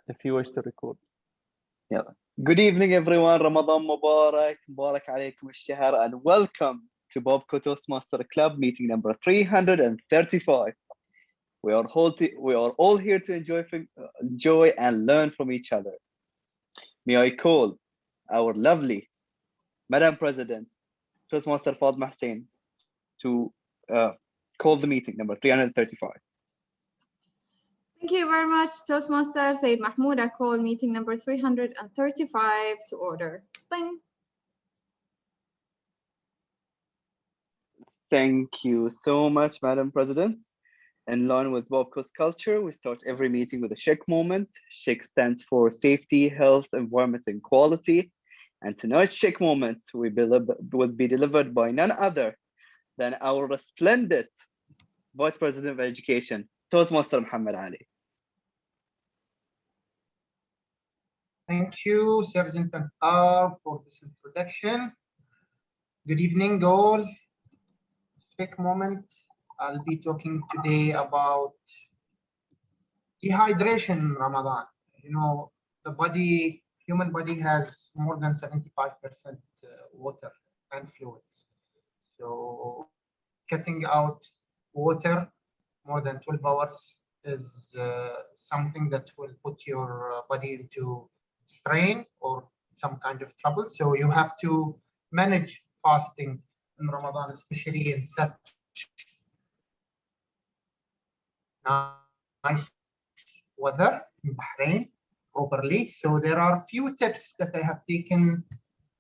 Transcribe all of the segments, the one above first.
if you wish to record. Yeah. Good evening, everyone. Ramadan Mubarak. Mubarak alaykum al-shahr, and welcome to Bobco Toastmaster Club meeting number 335. We are all here to enjoy and learn from each other. May I call our lovely Madam President, Toastmaster Fatema Hussain, to call the meeting number 335. Thank you very much, Toastmaster Syed Mahmood. I call meeting number 335 to order. Bing. Thank you so much, Madam President. In line with Bobco's culture, we start every meeting with a SHEQ moment. SHEQ stands for Safety, Health, Environment, and Quality. And tonight's SHEQ moment will be delivered by none other than our resplendent Vice President of Education, Toastmaster Mohamed Ali. Thank you, Sergeant Antar, for this introduction. Good evening, all. SHEQ moment. I'll be talking today about dehydration in Ramadan. You know, human body has more than 75% water and fluids. So cutting out water more than 12 hours is something that will put your body into strain or some kind of trouble. So you have to manage fasting in Ramadan, especially in such nice weather in Bahrain properly. So there are a few tips that I have taken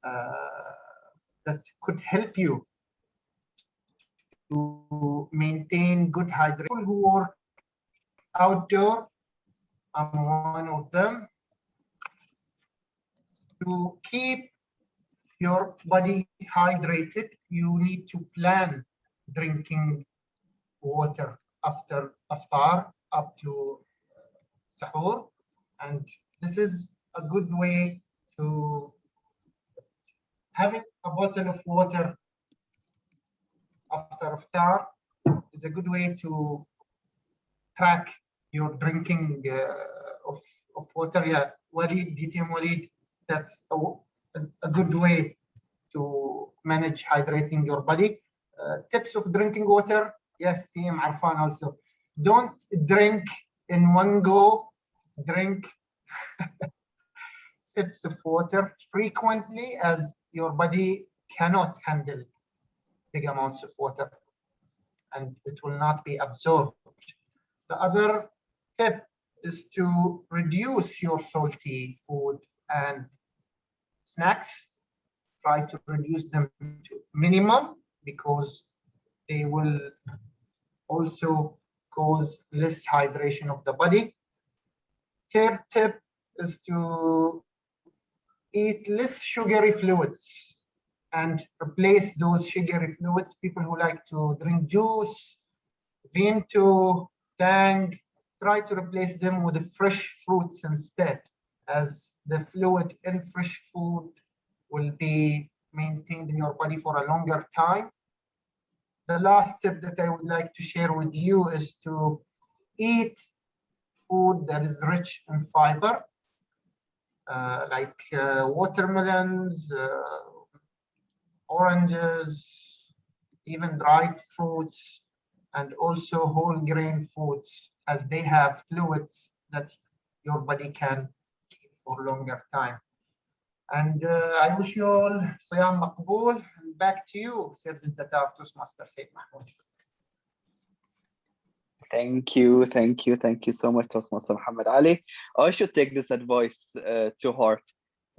that could help you to maintain good hydration. People who work outdoor, I'm one of them. To keep your body hydrated, you need to plan drinking water after iftar up to sahur, and this is a good way to having a bottle of water after iftar is a good way to track your drinking of water. Yeah, Waleed, BTM Waleed, that's a good way to manage hydrating your body. Tips of drinking water. Yes, team Arfan also. Don't drink in one go. Drink sips of water frequently, as your body cannot handle big amounts of water and it will not be absorbed. The other tip is to reduce your salty food and snacks. Try to reduce them to minimum because they will also cause less hydration of the body. Third tip is to eat less sugary fluids and replace those sugary fluids. People who like to drink juice, Vimto, Tang, try to replace them with the fresh fruits instead, as the fluid in fresh food will be maintained in your body for a longer time. The last tip that I would like to share with you is to eat food that is rich in fiber, like watermelons, oranges, even dried fruits, and also whole grain foods, as they have fluids that your body can keep for a longer time. And I wish you all Siyam Maqbool. And back to you, Sergeant Tatar, Toastmaster Syed Mahmood. Thank you so much, Toastmaster Mohamed Ali. I should take this advice to heart.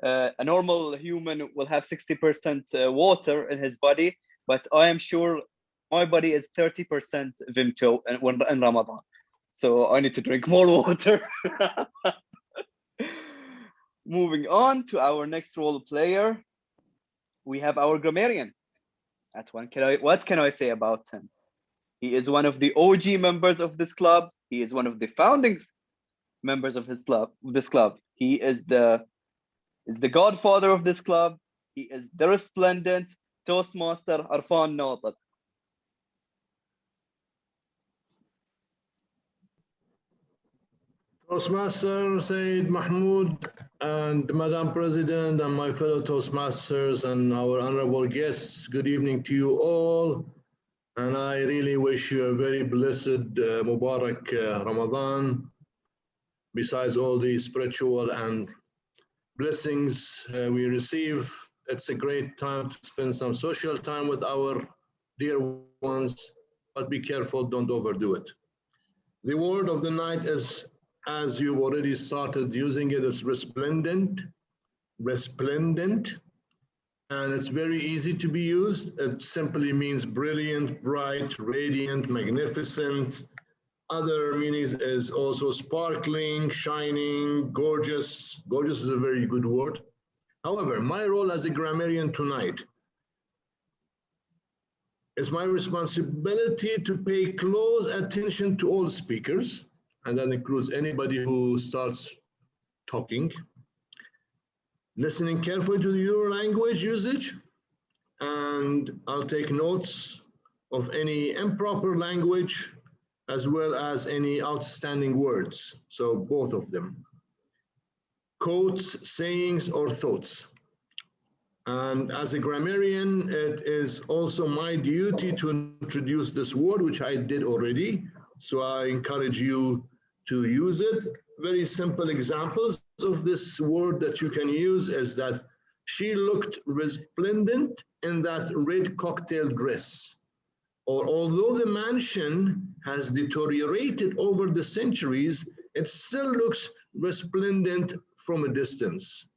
A normal human will have 60% water in his body, but I am sure my body is 30% Vimto in Ramadan. So I need to drink more water. Moving on to our next role player, we have our Grammarian. What can I say about him? He is one of the OG members of this club. He is one of the founding members of this club. He is the godfather of this club. He is the resplendent Toastmaster Arfan Nateq. Toastmaster Syed, Mahmood, and Madam President, and my fellow Toastmasters and our honorable guests, good evening to you all. And I really wish you a very blessed Mubarak Ramadan. Besides all the spiritual and blessings we receive, it's a great time to spend some social time with our dear ones, but be careful, don't overdo it. The word of the night is, as you've already started using it, is resplendent, and it's very easy to be used. It simply means brilliant, bright, radiant, magnificent. Other meanings is also sparkling, shining, gorgeous. Gorgeous is a very good word. However, my role as a grammarian tonight is my responsibility to pay close attention to all speakers, and that includes anybody who starts talking, listening carefully to your language usage, and I'll take notes of any improper language as well as any outstanding words, so both of them. Quotes, sayings, or thoughts. And as a grammarian, it is also my duty to introduce this word, which I did already. So I encourage you to use it. Very simple examples of this word that you can use is that she looked resplendent in that red cocktail dress. Or although the mansion has deteriorated over the centuries, it still looks resplendent from a distance.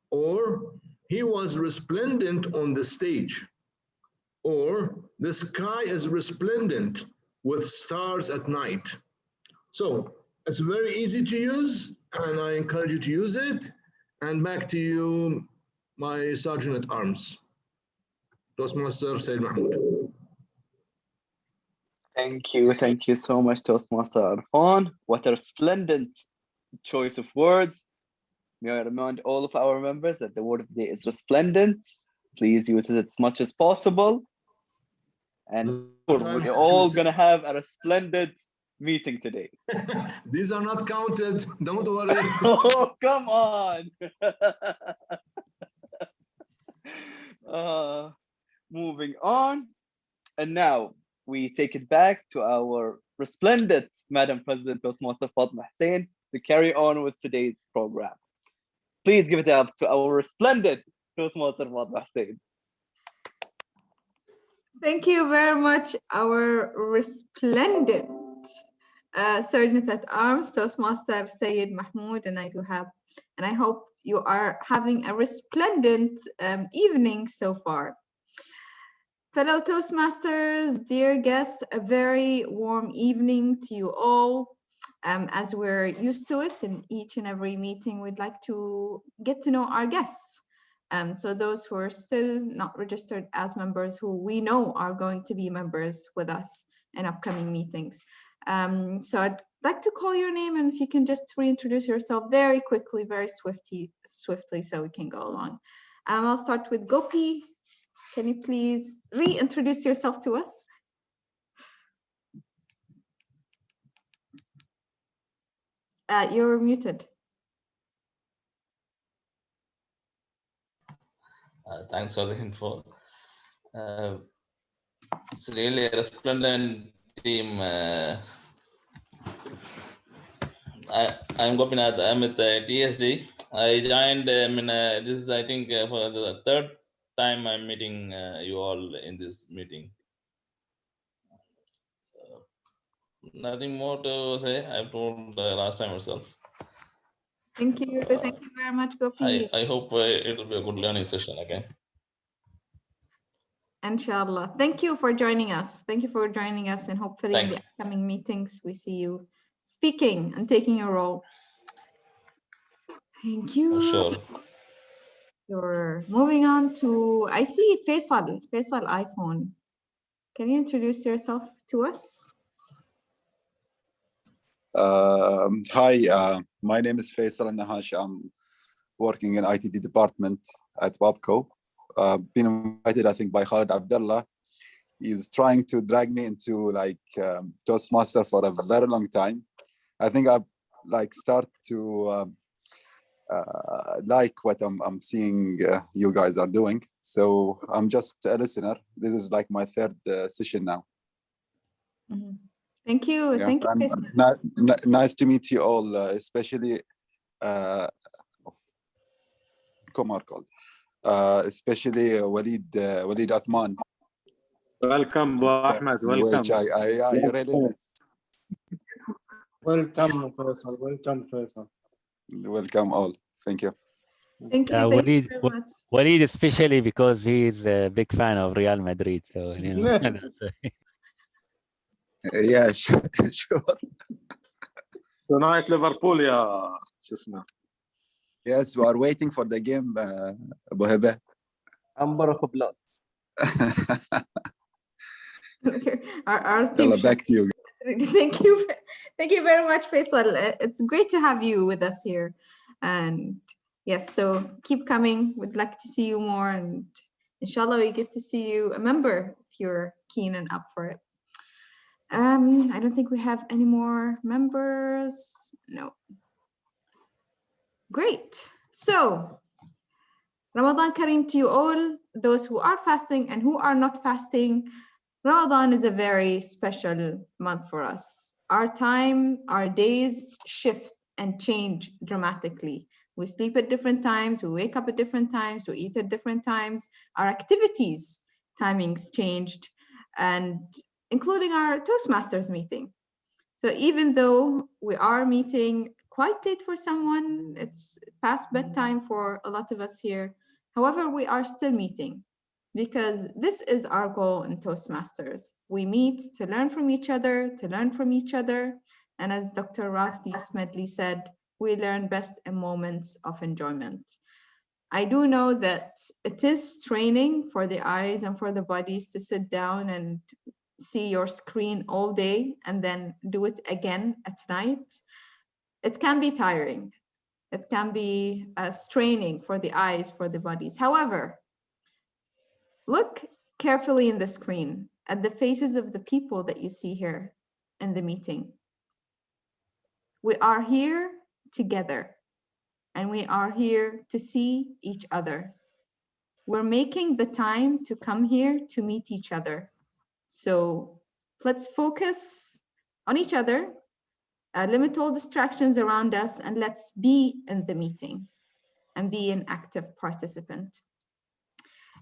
Or he was resplendent on the stage. Or the sky is resplendent with stars at night. So it's very easy to use, and I encourage you to use it. And back to you, my Sergeant at Arms, Toastmaster Syed Mahmood. Thank you so much, Toastmaster Arfan. What a resplendent choice of words. May I remind all of our members that the word of the day is resplendent. Please use it as much as possible. And we're all going to have a resplendent meeting today. These are not counted. Don't worry. Oh, come on. Moving on. And now we take it back to our resplendent Madam President Toastmaster Fatema Hussain to carry on with today's program. Please give it up to our resplendent Toastmaster Fatema Hussain. Thank you very much, our resplendent Sergeant at Arms, Toastmaster Syed Mahmood, and I hope you are having a resplendent evening so far. Fellow Toastmasters, dear guests, a very warm evening to you all. As we're used to it in each and every meeting, we'd like to get to know our guests. So those who are still not registered as members, who we know are going to be members with us in upcoming meetings. So I'd like to call your name, and if you can just reintroduce yourself very quickly, very swiftly, so we can go along. I'll start with Gopi. Can you please reintroduce yourself to us? You're muted. Thanks for the info. It's really a resplendent team. I'm Gobinath. I'm with the TSD. I joined. This is, I think, for the third time I'm meeting you all in this meeting. Nothing more to say. I've told last time myself. Thank you very much, Gopi. I hope it will be a good learning session again. Inshallah. Thank you for joining us. Thank you for joining us, and hopefully in the upcoming meetings we see you speaking and taking your role. Thank you. Sure. You're moving on to, I see Faisal iPhone. Can you introduce yourself to us? Hi, my name is Faisal Nahash. I'm working in ITD department at Babco. Been invited, I think, by Khalid Abdulla. He's trying to drag me into like Toastmaster for a very long time. I think like start to like what I'm seeing you guys are doing. So I'm just a listener. This is like my third session now. Mhm. Thank you. Yeah, Thank you, and Faisal. nice to meet you all, especially Komar called, especially Waleed Othman. Welcome, Ahmed. Welcome. Which I really miss. Welcome, Faisal. Welcome, Faisal. Welcome all. Thank you. Thank you. Thank you Waleed, very much. Waleed, especially because he's a big fan of Real Madrid. So, you know. Yeah, sure. Tonight Liverpool, يا شو اسمه. Yes, we are waiting for the game, Abu Heba. Amber of blood. Our team. Back to you. Thank you. Thank you very much, Faisal. It's great to have you with us here. And yes, so keep coming. We'd like to see you more. And inshallah, we get to see you a member if you're keen and up for it. I don't think we have any more members. No. Great. So, Ramadan Kareem to you all, those who are fasting and who are not fasting. Ramadan is a very special month for us. Our time, our days shift and change dramatically. We sleep at different times, we wake up at different times, we eat at different times. Our activities, timings changed, and including our Toastmasters meeting. So even though we are meeting quite late for someone, it's past bedtime for a lot of us here. However, we are still meeting because this is our goal in Toastmasters. We meet to learn from each other, And as Dr. Rasli Smedley said, we learn best in moments of enjoyment. I do know that it is training for the eyes and for the bodies to sit down and see your screen all day and then do it again at night. It can be tiring. It can be straining for the eyes, for the bodies. However, look carefully in the screen at the faces of the people that you see here in the meeting. We are here together and we are here to see each other. We're making the time to come here to meet each other. So let's focus on each other, limit all distractions around us, and let's be in the meeting and be an active participant.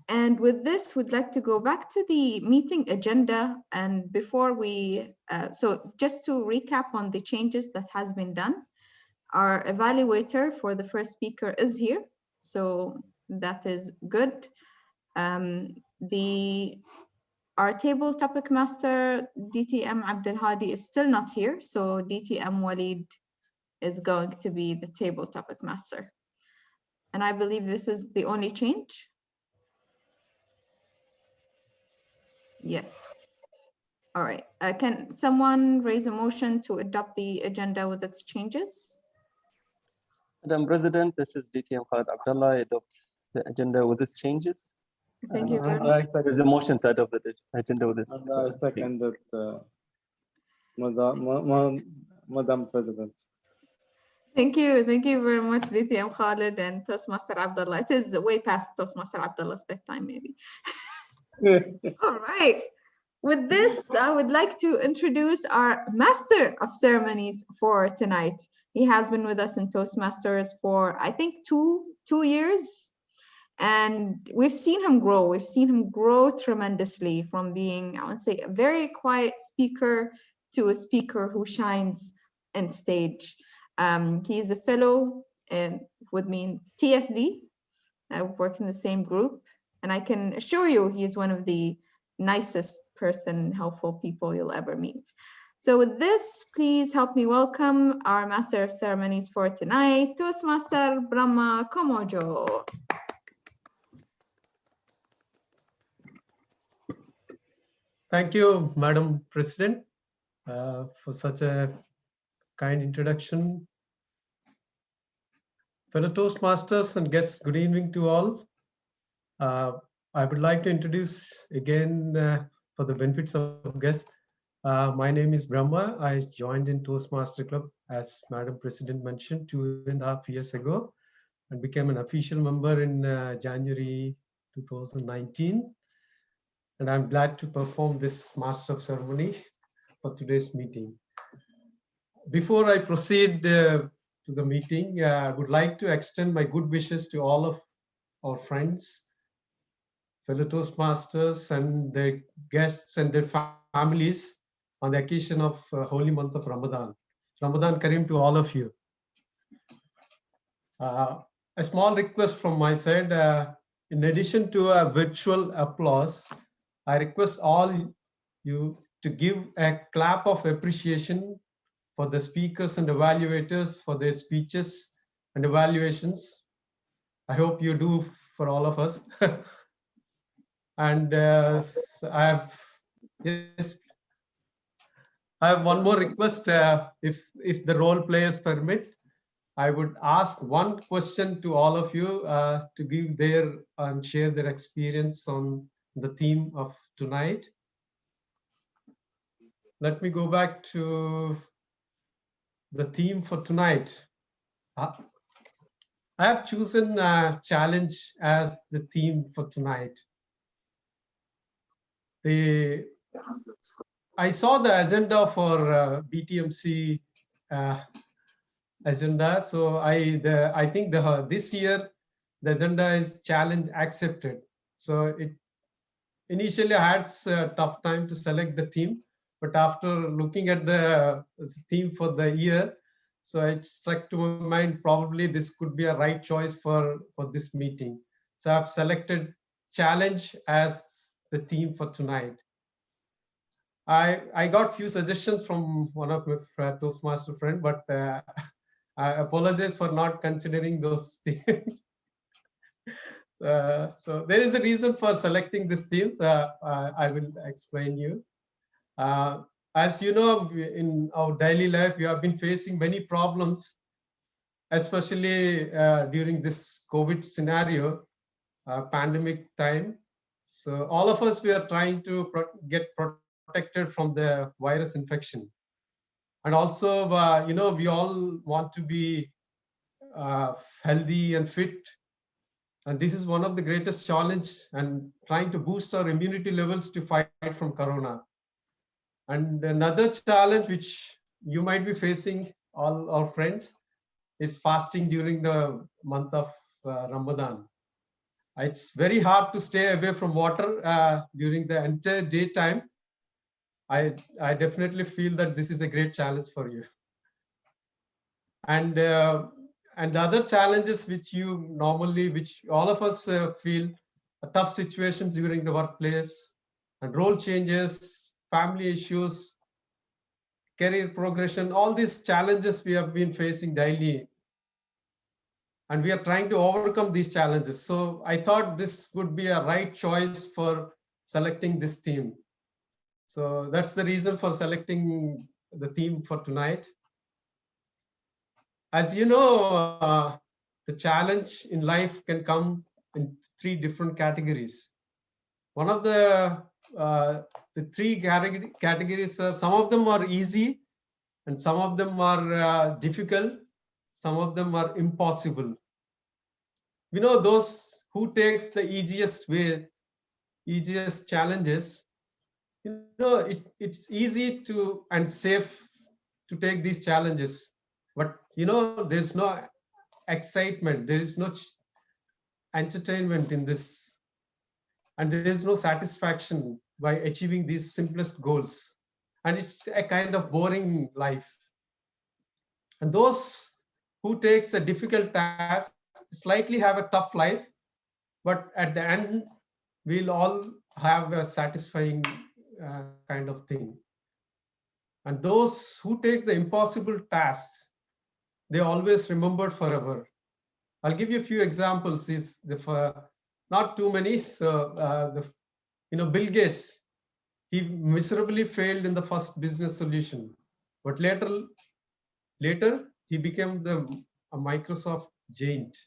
And with this, we'd like to go back to the meeting agenda. And before we, so just to recap on the changes that has been done, our evaluator for the first speaker is here. So that is good. Our table topic master, DTM Abdul Hadi, is still not here. So DTM Waleed is going to be the table topic master. And I believe this is the only change. Yes. All right. Can someone raise a motion to adopt the agenda with its changes? Madam President, this is DTM Khalid Abdullah. I adopt the agenda with its changes. Thank you very much. There's a motion to adopt the agenda with its. And I second that, Madam President. Thank you. Thank you very much, DTM Khalid and Toastmaster Abdullah. It is way past Toastmaster Abdullah's bedtime, maybe. All right. With this, I would like to introduce our Master of Ceremonies for tonight. He has been with us in Toastmasters for, I think, two years. And we've seen him grow. We've seen him grow tremendously from being, I would say, a very quiet speaker to a speaker who shines on stage. He is a fellow with me in TSD. I've worked in the same group. And I can assure you, he is one of the nicest person, helpful people you'll ever meet. So with this, please help me welcome our Master of Ceremonies for tonight, Toastmaster Brahma Kommoju. Thank you, Madam President, for such a kind introduction. Fellow Toastmasters and guests, good evening to all. I would like to introduce again, for the benefits of guests, My name is Brahma. I joined in Toastmaster Club, as Madam President mentioned, 2.5 years ago, and became an official member in January 2019. And I'm glad to perform this Master of Ceremony for today's meeting. Before I proceed to the meeting, I would like to extend my good wishes to all of our friends, fellow Toastmasters, and their guests and their families on the occasion of holy month of Ramadan. Ramadan Kareem to all of you. A small request from my side, in addition to a virtual applause, I request all you to give a clap of appreciation for the speakers and evaluators for their speeches and evaluations. I hope you do for all of us. And I have one more request. If the role players permit, I would ask one question to all of you to give their and share their experience on the theme of tonight. Let me go back to the theme for tonight. I have chosen challenge as the theme for tonight. I saw the agenda for BTMC agenda, so I think this year the agenda is challenge accepted. So it initially I had a tough time to select the theme, but after looking at the theme for the year, so it struck to my mind probably this could be a right choice for this meeting. So I've selected challenge as the theme for tonight. I got few suggestions from one of my Toastmaster friend, but I apologize for not considering those things. So there is a reason for selecting this theme. I will explain you. As you know, in our daily life, we have been facing many problems, especially during this COVID scenario, pandemic time. So all of us, we are trying to get protected from the virus infection. And also, we all want to be healthy and fit. And this is one of the greatest challenge, and trying to boost our immunity levels to fight from Corona. And another challenge which you might be facing, all our friends, is fasting during the month of Ramadan. It's very hard to stay away from water during the entire daytime. I definitely feel that this is a great challenge for you. And the other challenges which all of us feel, tough situations during the workplace, and role changes, family issues, career progression, all these challenges we have been facing daily. And we are trying to overcome these challenges. So I thought this would be a right choice for selecting this theme. So that's the reason for selecting the theme for tonight. As you know, the challenge in life can come in 3 different categories. One of the 3 categories are, some of them are easy, and some of them are difficult, some of them are impossible. We know those who takes the easiest way, easiest challenges, it's easy to and safe to take these challenges. But there's no excitement, there is no entertainment in this, and there is no satisfaction by achieving these simplest goals. And it's a kind of boring life. And those who takes a difficult task slightly have a tough life, but at the end, we'll all have a satisfying kind of thing. And those who take the impossible tasks, they always remembered forever. I'll give you a few examples. Not too many. So, Bill Gates, he miserably failed in the first business solution, but later he became a Microsoft giant,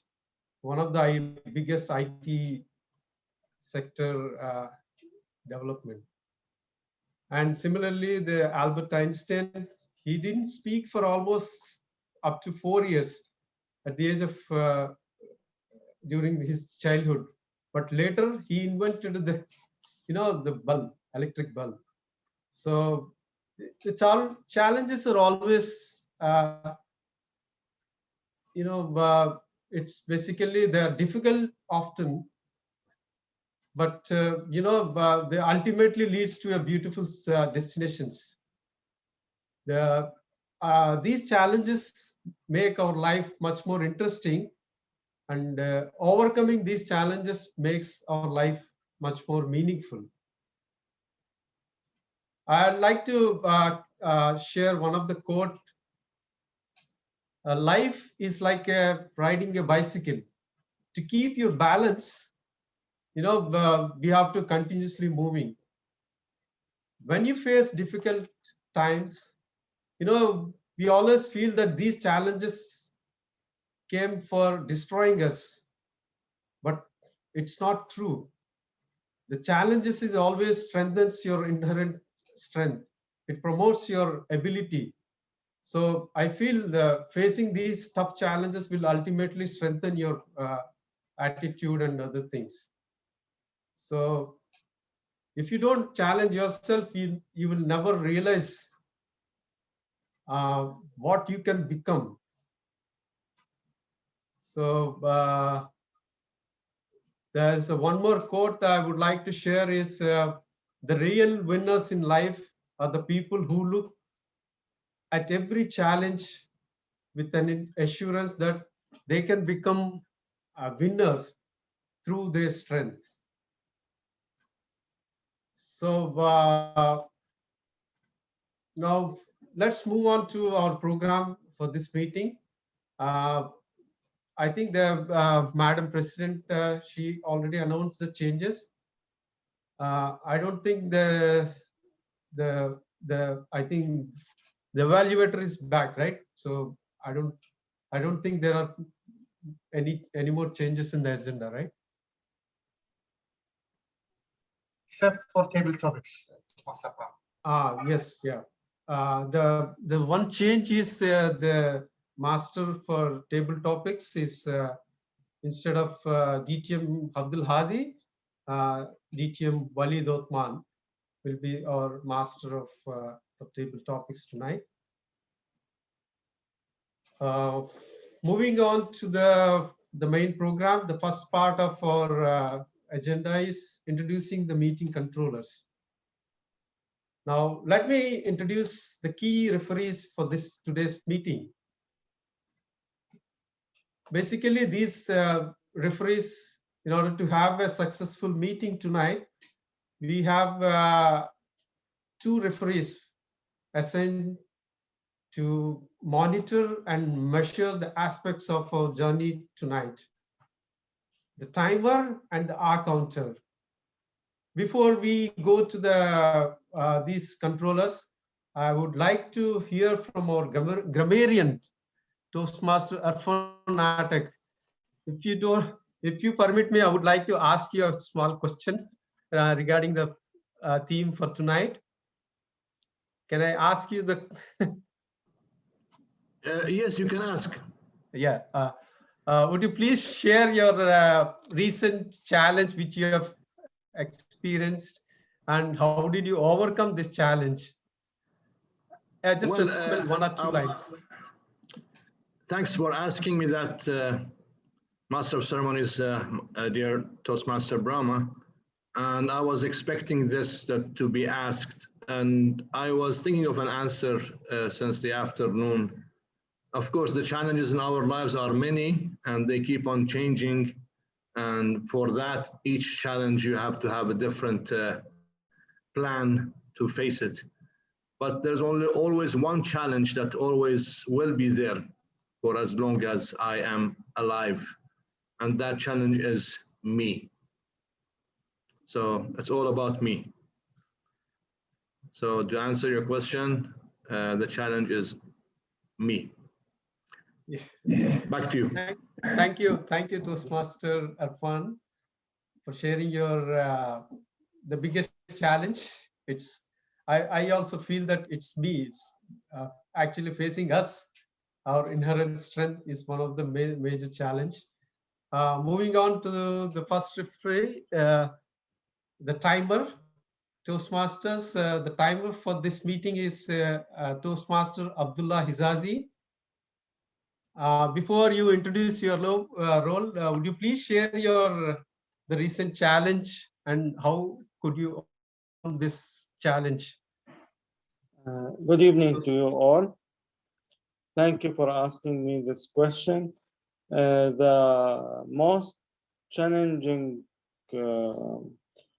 one of the biggest IT sector development. And similarly, the Albert Einstein, he didn't speak for almost up to 4 years at the age of during his childhood. But later he invented the, the bulb, electric bulb. So it's all challenges are always, it's basically they're difficult often, but they ultimately leads to a beautiful destinations. These challenges make our life much more interesting, and overcoming these challenges makes our life much more meaningful. I'd like to share one of the quote. Life is like riding a bicycle. To keep your balance, we have to continuously moving. When you face difficult times, we always feel that these challenges came for destroying us, but it's not true. The challenges is always strengthens your inherent strength. It promotes your ability. So I feel facing these tough challenges will ultimately strengthen your attitude and other things. So if you don't challenge yourself, you will never realize what you can become. So there's one more quote I would like to share is the real winners in life are the people who look at every challenge with an assurance that they can become winners through their strength. So now let's move on to our program for this meeting. I think the Madam President, she already announced the changes. I don't think I think the evaluator is back, right? So I don't think there are any more changes in the agenda, right? Except for table topics. Yes, yeah. The one change is the master for table topics is instead of DTM Abdul Hadi, DTM Waleed Othman will be our master of table topics tonight. Moving on to the main program, the first part of our agenda is introducing the meeting controllers. Now, let me introduce the key referees for today's meeting. Basically, these referees, in order to have a successful meeting tonight, we have 2 referees assigned to monitor and measure the aspects of our journey tonight. The timer and the hour counter. Before we go to these controllers, I would like to hear from our grammarian Toastmaster Arfan Nateq. If you permit me, I would like to ask you a small question regarding the theme for tonight. Can I ask you the? Yes, you can ask. Yeah. Would you please share your recent challenge which you have experienced, and how did you overcome this challenge? Just a 1 or 2 lines. Thanks for asking me that, Master of Ceremonies, dear Toastmaster Brahma. And I was expecting this to be asked, and I was thinking of an answer since the afternoon. Of course, the challenges in our lives are many, and they keep on changing. And for that, each challenge you have to have a different plan to face it. But there's always one challenge that always will be there for as long as I am alive. And that challenge is me. So it's all about me. So to answer your question, the challenge is me. Back to you. Thank you, Toastmaster Arfan, for sharing your the biggest challenge. It's I also feel that it's me. It's actually facing us. Our inherent strength is one of the major challenge. Moving on to the first referee, the timer. Toastmasters, the timer for this meeting is Toastmaster Abdulla Hijazi. Before you introduce your role, would you please share the recent challenge and how could you overcome this challenge? Good evening to you all. Thank you for asking me this question. The most challenging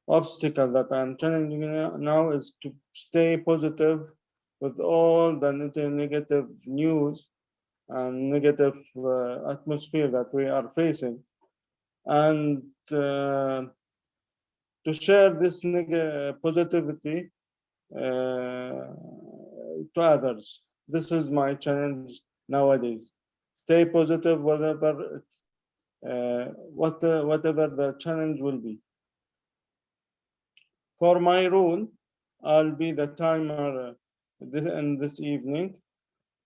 obstacle that I'm challenging now is to stay positive with all the negative news and negative atmosphere that we are facing, and to share this positivity to others. This is my challenge nowadays. Stay positive, whatever the challenge will be. For my role, I'll be the timer in this evening,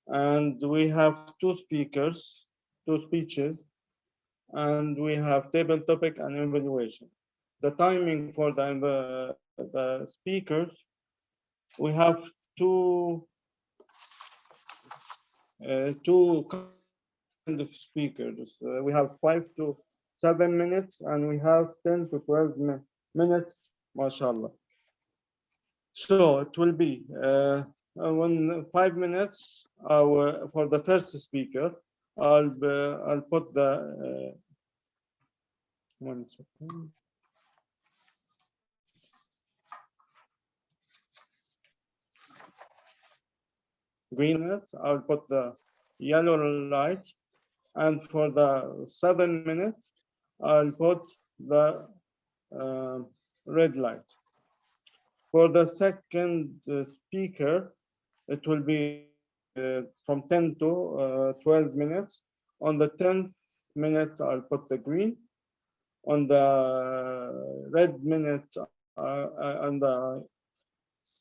and we have two speakers, two speeches, and we have table topic and evaluation. The timing for the speakers, we have two kind of speakers. We have 5 to 7 minutes, and we have 10 to 12 minutes, mashallah. So it will be 5 minutes for the first speaker. I'll put the 1 second. Green minutes, I'll put the yellow light, and for the 7 minutes, I'll put the red light. For the second speaker, it will be from 10 to 12 minutes. On the 10th minute, I'll put the green. On the red minute, on the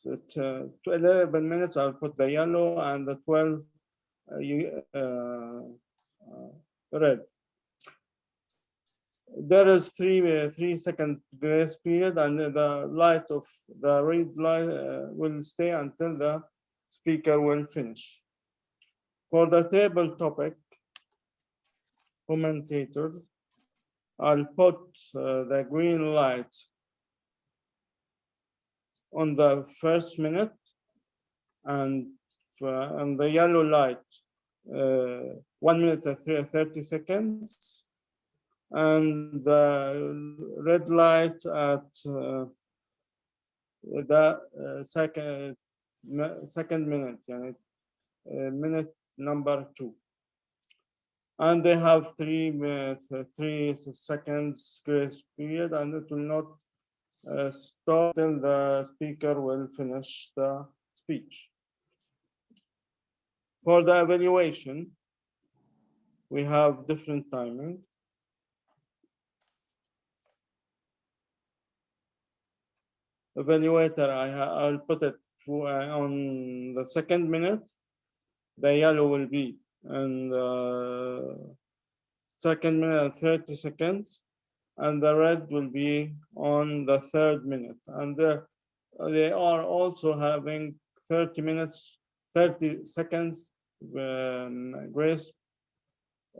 11 minutes, I'll put the yellow, and the 12 red. There is 3 second grace period, and the light of the red light will stay until the speaker will finish. For the table topic, commentators, I'll put the green light on the first minute, and the yellow light 1 minute and 30 seconds, and the red light at the second minute, minute number 2. And they have 3 seconds grace period, and it will not stop till the speaker will finish the speech. For the evaluation, we have different timing. Evaluator, I'll put it on the second minute. The yellow will be in the second minute and 30 seconds, and the red will be on the third minute. And they are also having 30 seconds grace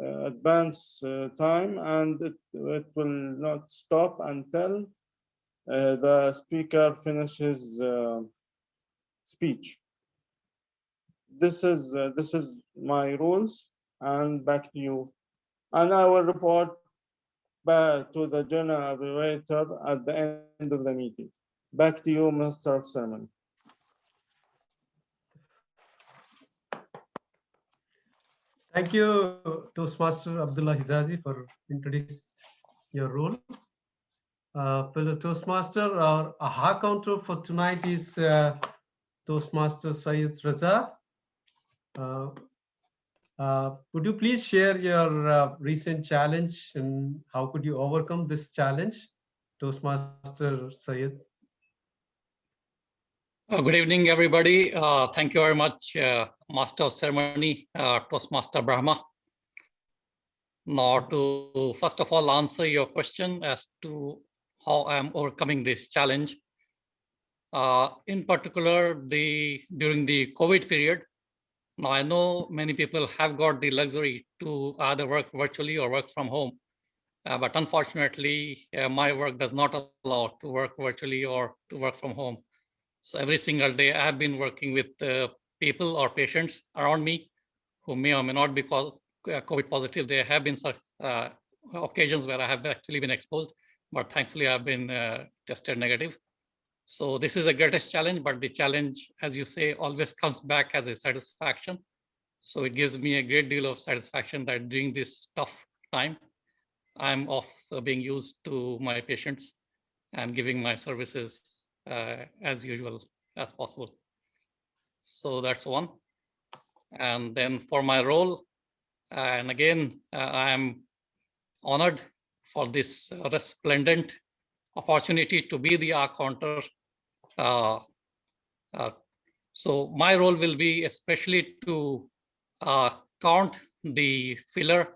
advance time, and it will not stop until the speaker finishes speech. This is my rules, and back to you. And I will report back to the general evaluator at the end of the meeting. Back to you, Mr. Ceremony. Thank you, Toastmaster Abdulla Hijazi, for introducing your role. For the Toastmaster, our aha counter for tonight is Toastmaster Syed Raza. Would you please share your recent challenge and how could you overcome this challenge, Toastmaster Syed? Good evening, everybody. Thank you very much, Master of Ceremony, Toastmaster Brahma. Now, to first of all answer your question as to how I am overcoming this challenge. In particular, during the COVID period, now I know many people have got the luxury to either work virtually or work from home. But unfortunately, my work does not allow to work virtually or to work from home. So every single day I have been working with people or patients around me who may or may not be COVID positive. There have been such occasions where I have actually been exposed, but thankfully I've been tested negative. So this is the greatest challenge, but the challenge, as you say, always comes back as a satisfaction. So it gives me a great deal of satisfaction that during this tough time, I'm of being used to my patients and giving my services as usual as possible. So that's one. And then for my role, and again, I am honored for this resplendent opportunity to be the R counter. So my role will be especially to count the filler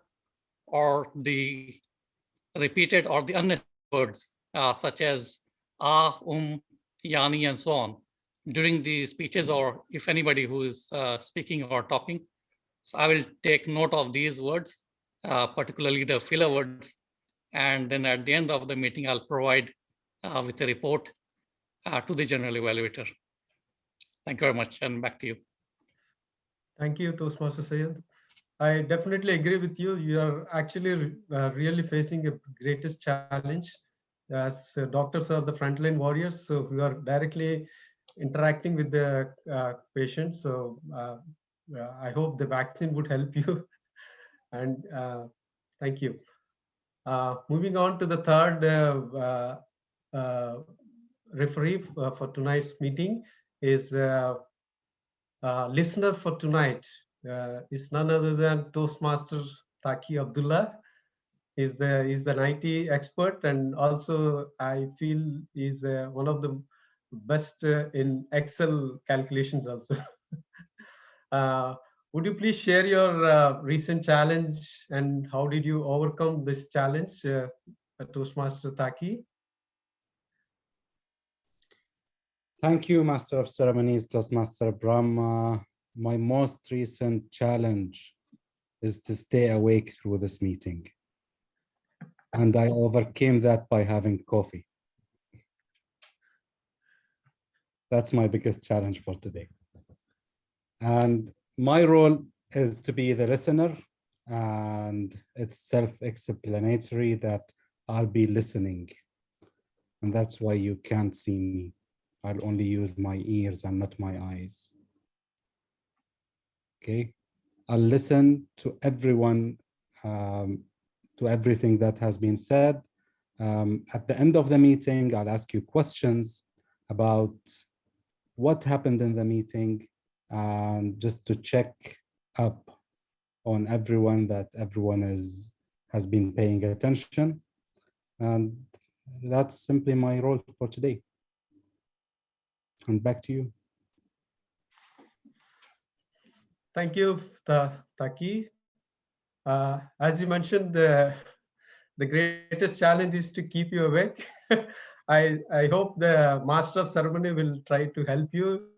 or the repeated or the unnecessary words such as yani, and so on during the speeches, or if anybody who is speaking or talking. So I will take note of these words, particularly the filler words, and then at the end of the meeting, I'll provide with a report to the general evaluator. Thank you very much, and back to you. Thank you, Toastmaster Syed. I definitely agree with you. You are actually really facing a greatest challenge, as doctors are the frontline warriors, so we are directly interacting with the patients. So I hope the vaccine would help you. And thank you. Moving on to the third referee for tonight's meeting is listener for tonight. Is none other than Toastmaster Taqi Abdulla. He's the IT expert, and also I feel he's one of the best in Excel calculations also. Would you please share your recent challenge and how did you overcome this challenge, Toastmaster Taqi? Thank you, Master of Ceremonies, Toastmaster Brahma. My most recent challenge is to stay awake through this meeting. And I overcame that by having coffee. That's my biggest challenge for today. And my role is to be the listener, and it's self-explanatory that I'll be listening. And that's why you can't see me. I'll only use my ears and not my eyes. Okay, I'll listen to everyone, to everything that has been said. At the end of the meeting, I'll ask you questions about what happened in the meeting, and just to check up on everyone that everyone has been paying attention. And that's simply my role for today. And back to you. Thank you, Taqi. As you mentioned, the greatest challenge is to keep you awake. I hope the Master of Ceremony will try to help you,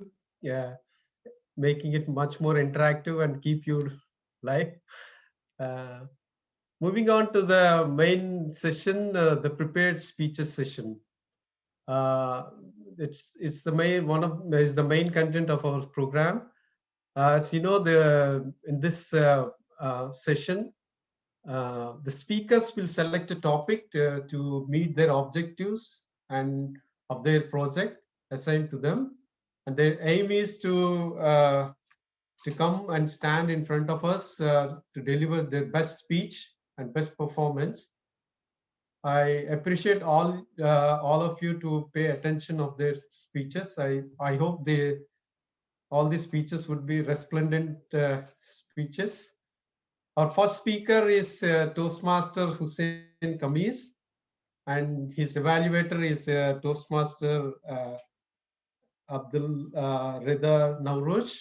making it much more interactive and keep you live. Moving on to the main session, the prepared speeches session. It's the main content of our program. As you know, in this session, the speakers will select a topic to meet their objectives and of their project assigned to them, and their aim is to come and stand in front of us to deliver their best speech and best performance. I appreciate all of you to pay attention of their speeches. I hope all these speeches would be resplendent speeches. Our first speaker is Toastmaster Husain Khamis, and his evaluator is Toastmaster Abdulla, Redha, Nowrooz.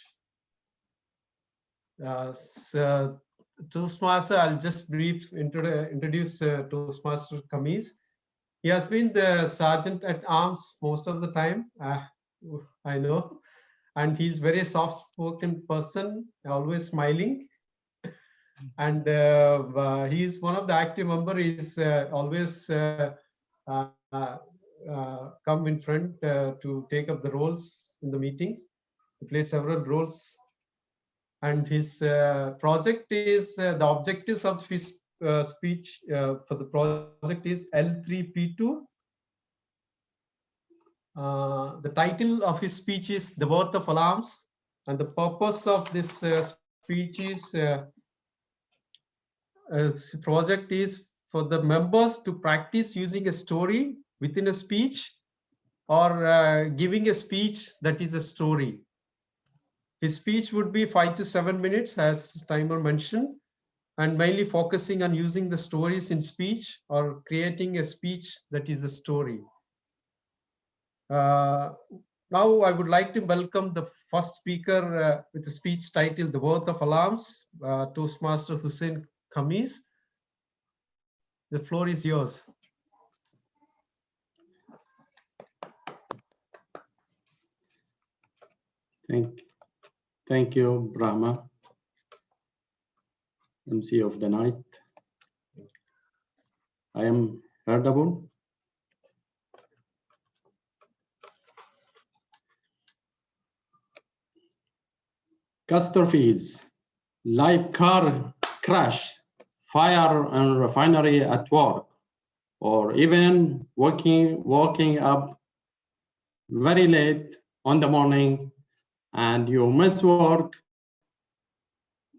Toastmaster, I'll just introduce Toastmaster Khamis. He has been the sergeant at arms most of the time, I know, and he's very soft-spoken person, always smiling. And he's one of the active members. He's always come in front to take up the roles in the meetings. He played several roles. And his project is, the objectives of his speech for the project is L3P2. The title of his speech is The Worth of Alarms. And the purpose of this speech is, project is for the members to practice using a story within a speech or giving a speech that is a story. His speech would be 5 to 7 minutes, as timer mentioned, and mainly focusing on using the stories in speech or creating a speech that is a story. Now I would like to welcome the first speaker with the speech title, The Worth of Alarms, Toastmaster Husain Khamis. The floor is yours. Thank you, Brahma, MC of the night. I am heardable. Catastrophes like car crash, fire and refinery at work, or even waking up very late on the morning and you miss work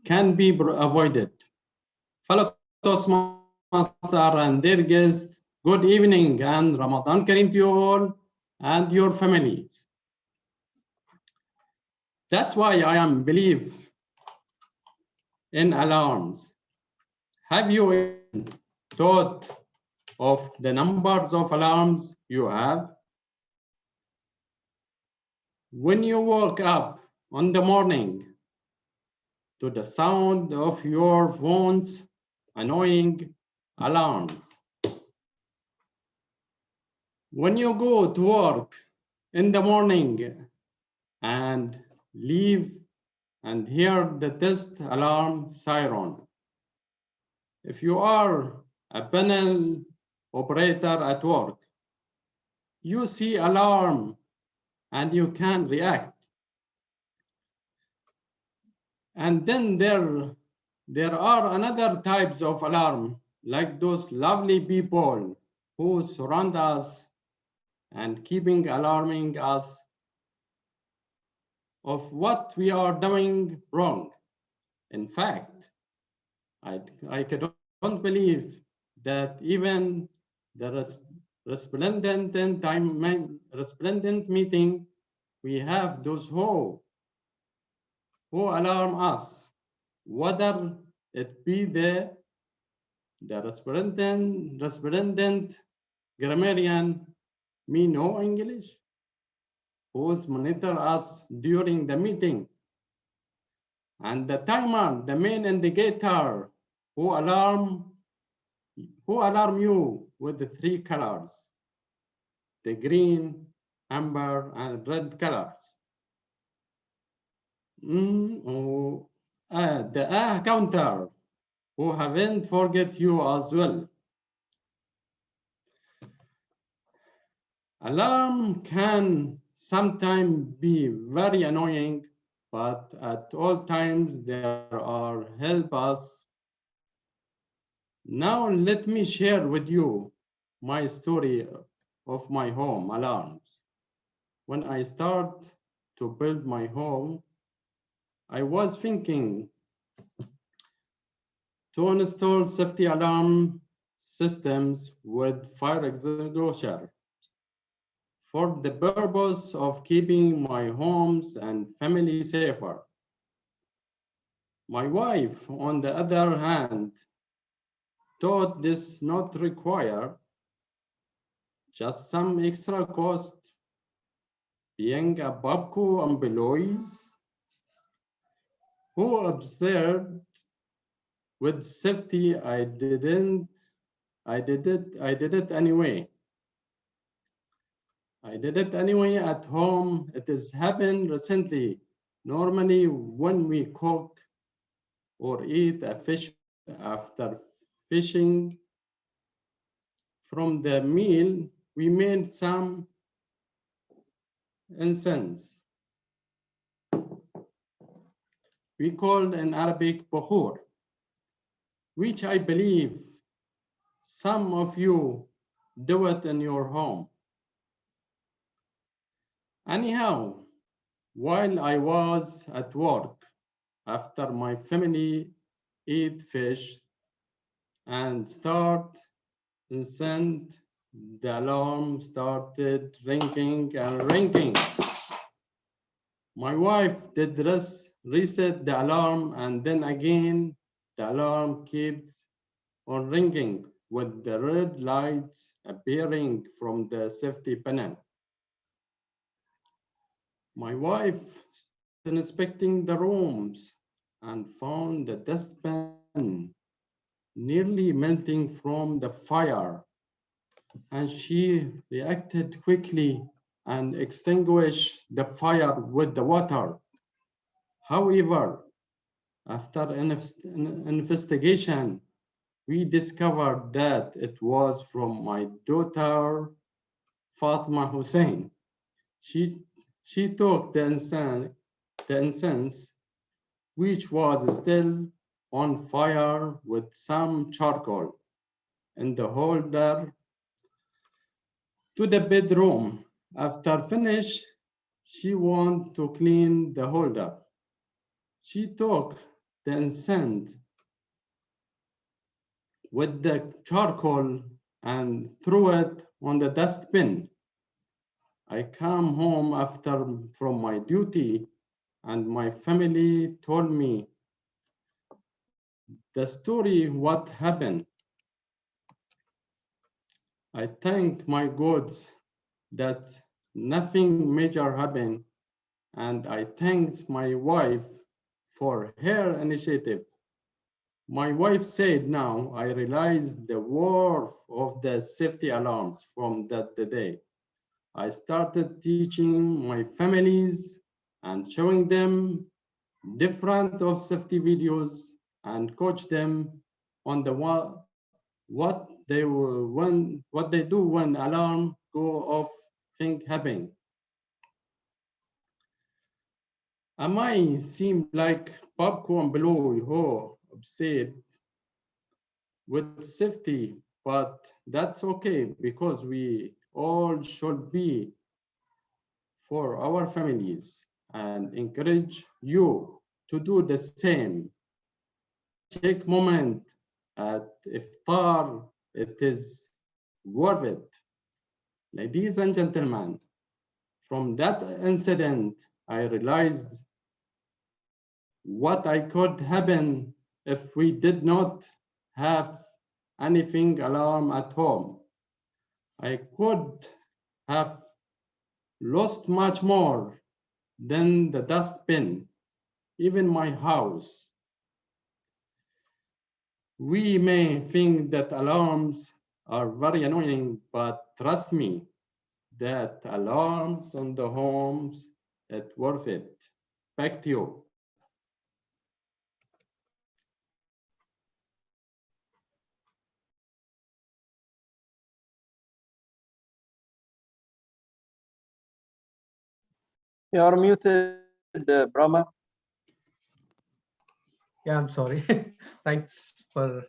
can be avoided. Fellow Toastmaster and their guests, good evening and Ramadan Kareem to you all and your families. That's why I am believe in alarms. Have you thought of the numbers of alarms you have? When you woke up on the morning to the sound of your phone's annoying alarms. When you go to work in the morning and leave and hear the test alarm siren. If you are a panel operator at work, you see alarm and you can react. And then there are another types of alarm, like those lovely people who surround us and keeping alarming us of what we are doing wrong. In fact, I don't believe that even the resplendent meeting, we have those who alarm us, whether it be the resplendent grammarian, me no English, who's monitor us during the meeting, and the timer, the main indicator, who alarm you with the 3 colors, the green, amber, and red colors. The counter, who haven't forget you as well. Alarm can sometimes be very annoying, but at all times they are help us. Now let me share with you my story of my home alarms. When I start to build my home, I was thinking to install safety alarm systems with fire extinguisher for the purpose of keeping my homes and family safer. My wife, on the other hand, thought this not require just some extra cost young Babco employees who observed with safety. I did it anyway. I did it anyway at home. It has happened recently. Normally, when we cook or eat a fish after fishing from the meal, we made some incense. We called in Arabic bukhur, which I believe some of you do it in your home. Anyhow, while I was at work, after my family eat fish and start incense, the alarm started ringing and ringing. My wife did reset the alarm, and then again, the alarm keeps on ringing with the red lights appearing from the safety panel. My wife started inspecting the rooms and found the dustbin nearly melting from the fire, and she reacted quickly and extinguished the fire with the water. However, after an investigation, we discovered that it was from my daughter, Fatema Hussain. She took the incense, which was still on fire, with some charcoal in the holder to the bedroom. After finish, she wanted to clean the holder. She took the incense with the charcoal and threw it on the dustbin. I came home from my duty, and my family told me the story, what happened. I thanked my gods that nothing major happened, and I thanked my wife for her initiative. My wife said, now I realized the worth of the safety alarms from that day. I started teaching my families and showing them different of safety videos and coach them on the what they do when alarm go off thing happen. Am I seem like popcorn below who obsessed with safety, but that's okay because we all should be for our families and encourage you to do the same. Take moment at iftar, it is worth it. Ladies and gentlemen, from that incident, I realized what I could happen if we did not have anything alarm at home. I could have lost much more than the dustbin, even my house. We may think that alarms are very annoying, but trust me, that alarms on the homes, it's worth it. Back to you. You're muted, Brahma. Yeah, I'm sorry. Thanks for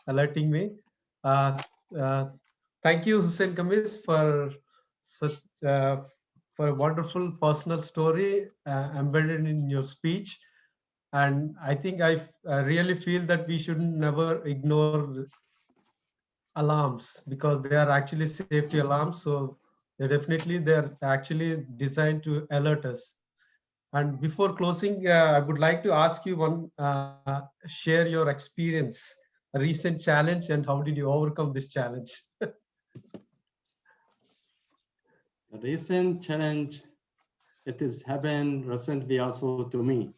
alerting me. Thank you, Hussain Khamis, for such for a wonderful personal story embedded in your speech. And I think I really feel that we should never ignore alarms because they are actually safety alarms. So they're actually designed to alert us. And before closing, I would like to ask you share your experience, a recent challenge, and how did you overcome this challenge? A recent challenge it has happened recently also to me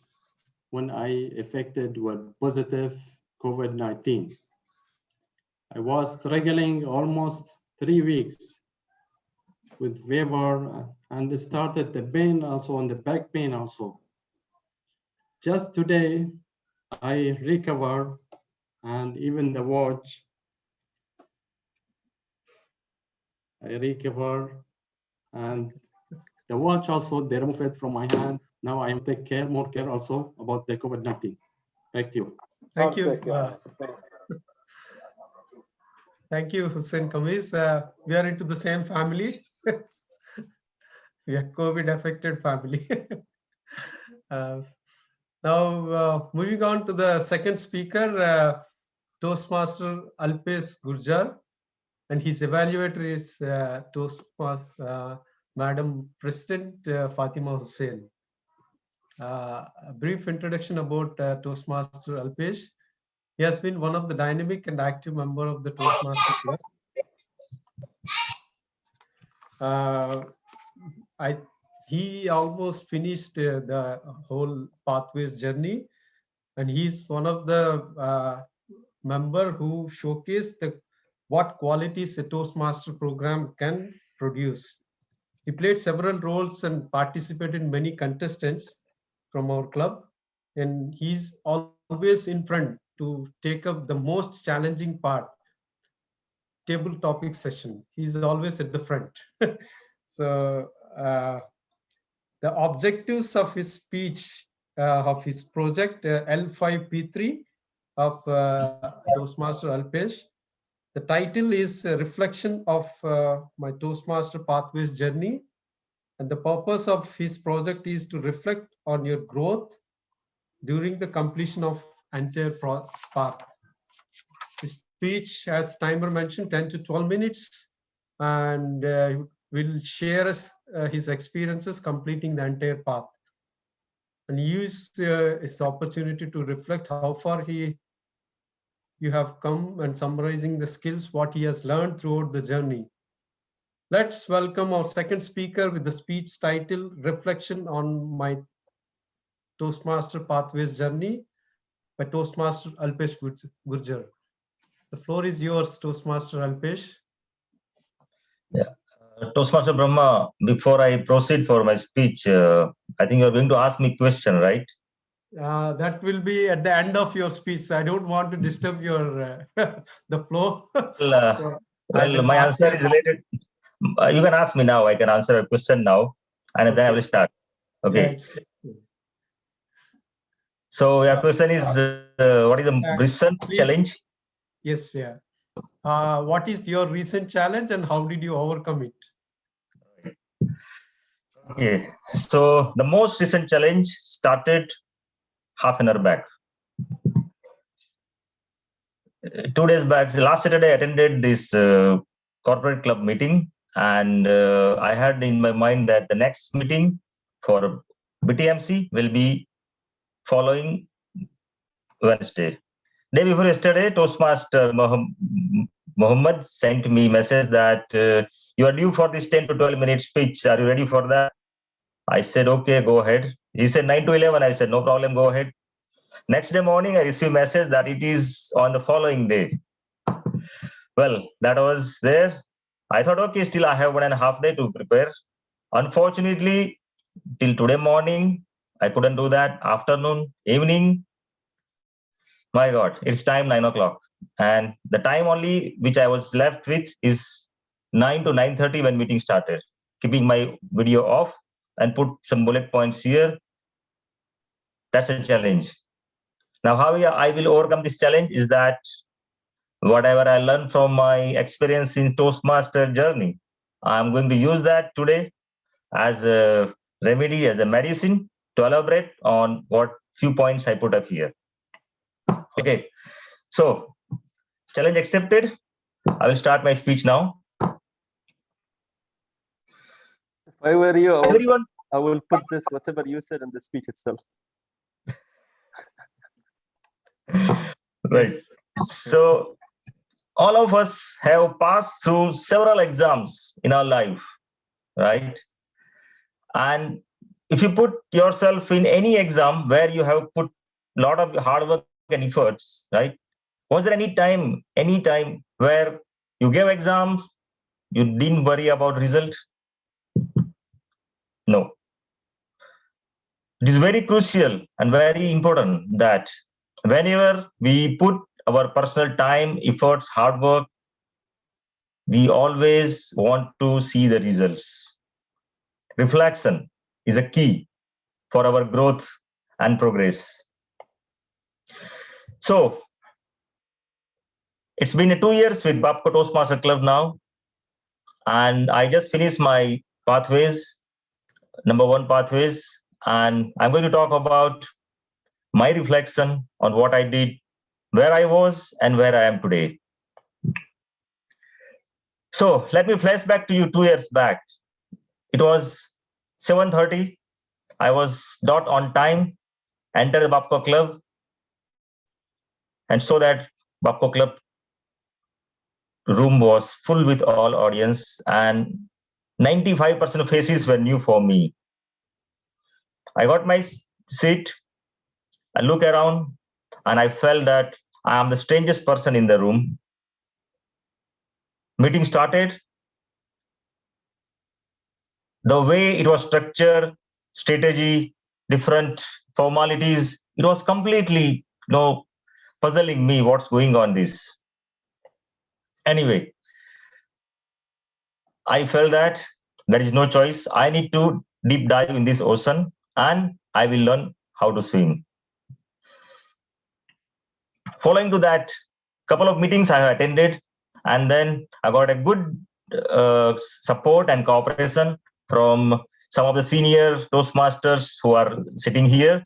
when I affected with positive COVID-19. I was struggling almost 3 weeks with fever and started the pain also on the back pain also. Just today, I recovered, and even the watch, I recovered, and the watch also, they removed it from my hand. Now I am take care, more care also about the COVID-19. Back to you. Thank you. Thank you, Hussain Khamis. We are into the same family. We are COVID-affected family. Now, moving on to the second speaker, Toastmaster Alpesh Gurjar, and his evaluator is Toastmaster Madam President Fatema Husain. A brief introduction about Toastmaster Alpesh. He has been one of the dynamic and active member of the Toastmasters Club. He almost finished the whole pathways journey, and he's one of the member who showcased what qualities a Toastmaster program can produce. He played several roles and participated in many contestants from our club, and he's always in front to take up the most challenging part, table topic session. He's always at the front. So the objectives of his speech, of his project L5P3 of Toastmaster Alpesh. The title is a reflection of my Toastmaster Pathways journey. And the purpose of his project is to reflect on your growth during the completion of entire path. His speech, as timer mentioned, 10 to 12 minutes, and will share his experiences completing the entire path, and use this opportunity to reflect how far you have come and summarizing the skills, what he has learned throughout the journey. Let's welcome our second speaker with the speech title, Reflection on My Toastmaster Pathways Journey by Toastmaster Alpesh Gurjar. The floor is yours, Toastmaster Alpesh. Yeah. Toastmaster Brahma, before I proceed for my speech, I think you're going to ask me a question, right? That will be at the end of your speech. I don't want to disturb your the flow. Well, my answer is related. You can ask me now. I can answer a question now, and then I will start. Okay. Yeah, so your question is, what is the recent challenge? Yes, yeah. What is your recent challenge and how did you overcome it? Okay. So the most recent challenge started half an hour back. 2 days back, last Saturday, I attended this corporate club meeting, and I had in my mind that the next meeting for BTMC will be following Wednesday. Day before yesterday, Toastmaster Mohammed sent me a message that you are due for this 10 to 12 minute speech. Are you ready for that? I said, okay, go ahead. He said 9 to 11. I said, no problem, go ahead. Next day morning, I received a message that it is on the following day. Well, that was there. I thought, okay, still I have 1.5 days to prepare. Unfortunately, till today morning, I couldn't do that. Afternoon, evening, my God, it's time 9 o'clock. And the time only which I was left with is 9 to 9:30 when meeting started. Keeping my video off and put some bullet points here. That's a challenge. Now, how I will overcome this challenge is that whatever I learned from my experience in Toastmaster journey, I'm going to use that today as a remedy, as a medicine to elaborate on what few points I put up here. Okay, so challenge accepted. I will start my speech now. If I were you, Everyone, I will put this, whatever you said, in the speech itself. Right. So all of us have passed through several exams in our life, right? And if you put yourself in any exam where you have put a lot of hard work and efforts, right? Was there any time where you gave exams, you didn't worry about result? No. It is very crucial and very important that whenever we put our personal time, efforts, hard work, we always want to see the results. Reflection is a key for our growth and progress. So, it's been 2 years with Babco Toastmaster Club now, and I just finished my pathways, #1 pathways, and I'm going to talk about my reflection on what I did, where I was, and where I am today. So let me flash back to you 2 years back. It was 7:30. I was dot on time, entered the Babco Club, and so that Babco Club room was full with all audience, and 95% of faces were new for me. I got my seat, I look around, and I felt that I am the strangest person in the room. Meeting started. The way it was structured, strategy, different formalities, it was completely, puzzling me what's going on this. Anyway, I felt that there is no choice. I need to deep dive in this ocean and I will learn how to swim. Following to that, couple of meetings I have attended, and then I got a good support and cooperation from some of the senior Toastmasters who are sitting here.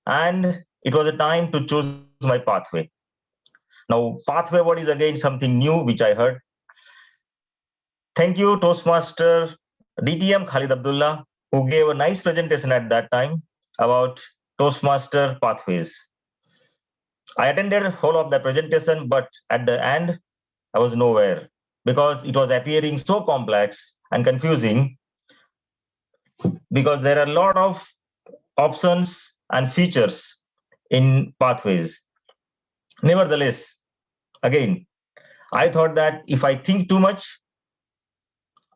And it was a time to choose my pathway. Now, pathway, what is again something new which I heard. Thank you, Toastmaster DTM Khalid Abdulla, who gave a nice presentation at that time about Toastmaster pathways. I attended whole of the presentation, but at the end, I was nowhere because it was appearing so complex and confusing because there are a lot of options and features in pathways. Nevertheless, again, I thought that if I think too much,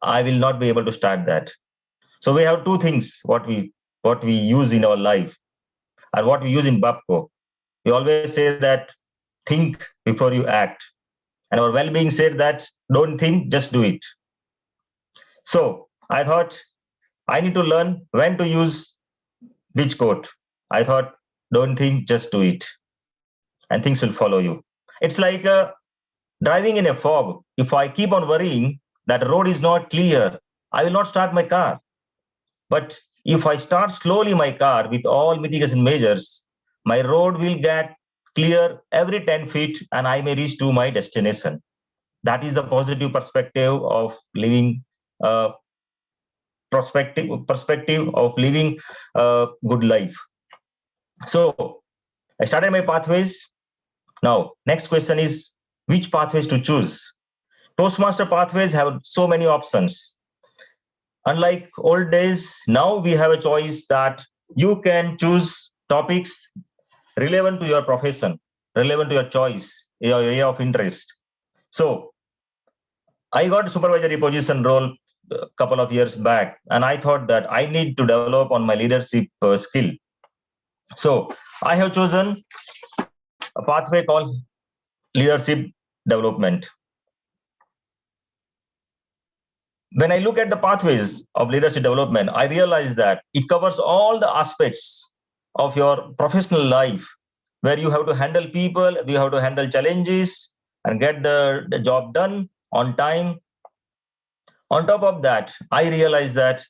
I will not be able to start that. So we have two things, what we use in our life and what we use in Babco. We always say that think before you act. And our well-being said that don't think, just do it. So I thought I need to learn when to use which quote. I thought don't think, just do it. And things will follow you. It's like driving in a fog. If I keep on worrying that the road is not clear, I will not start my car. But if I start slowly my car with all mitigation measures, my road will get clear every 10 feet and I may reach to my destination. That is the positive perspective of living, perspective of living a good life. So I started my pathways. Now, next question is which pathways to choose? Toastmaster pathways have so many options. Unlike old days, now we have a choice that you can choose topics relevant to your profession, relevant to your choice, your area of interest. So I got a supervisory position role a couple of years back, and I thought that I need to develop on my leadership skill. So I have chosen a pathway called leadership development. When I look at the pathways of leadership development, I realize that it covers all the aspects of your professional life, where you have to handle people, you have to handle challenges and get the job done on time. On top of that, I realize that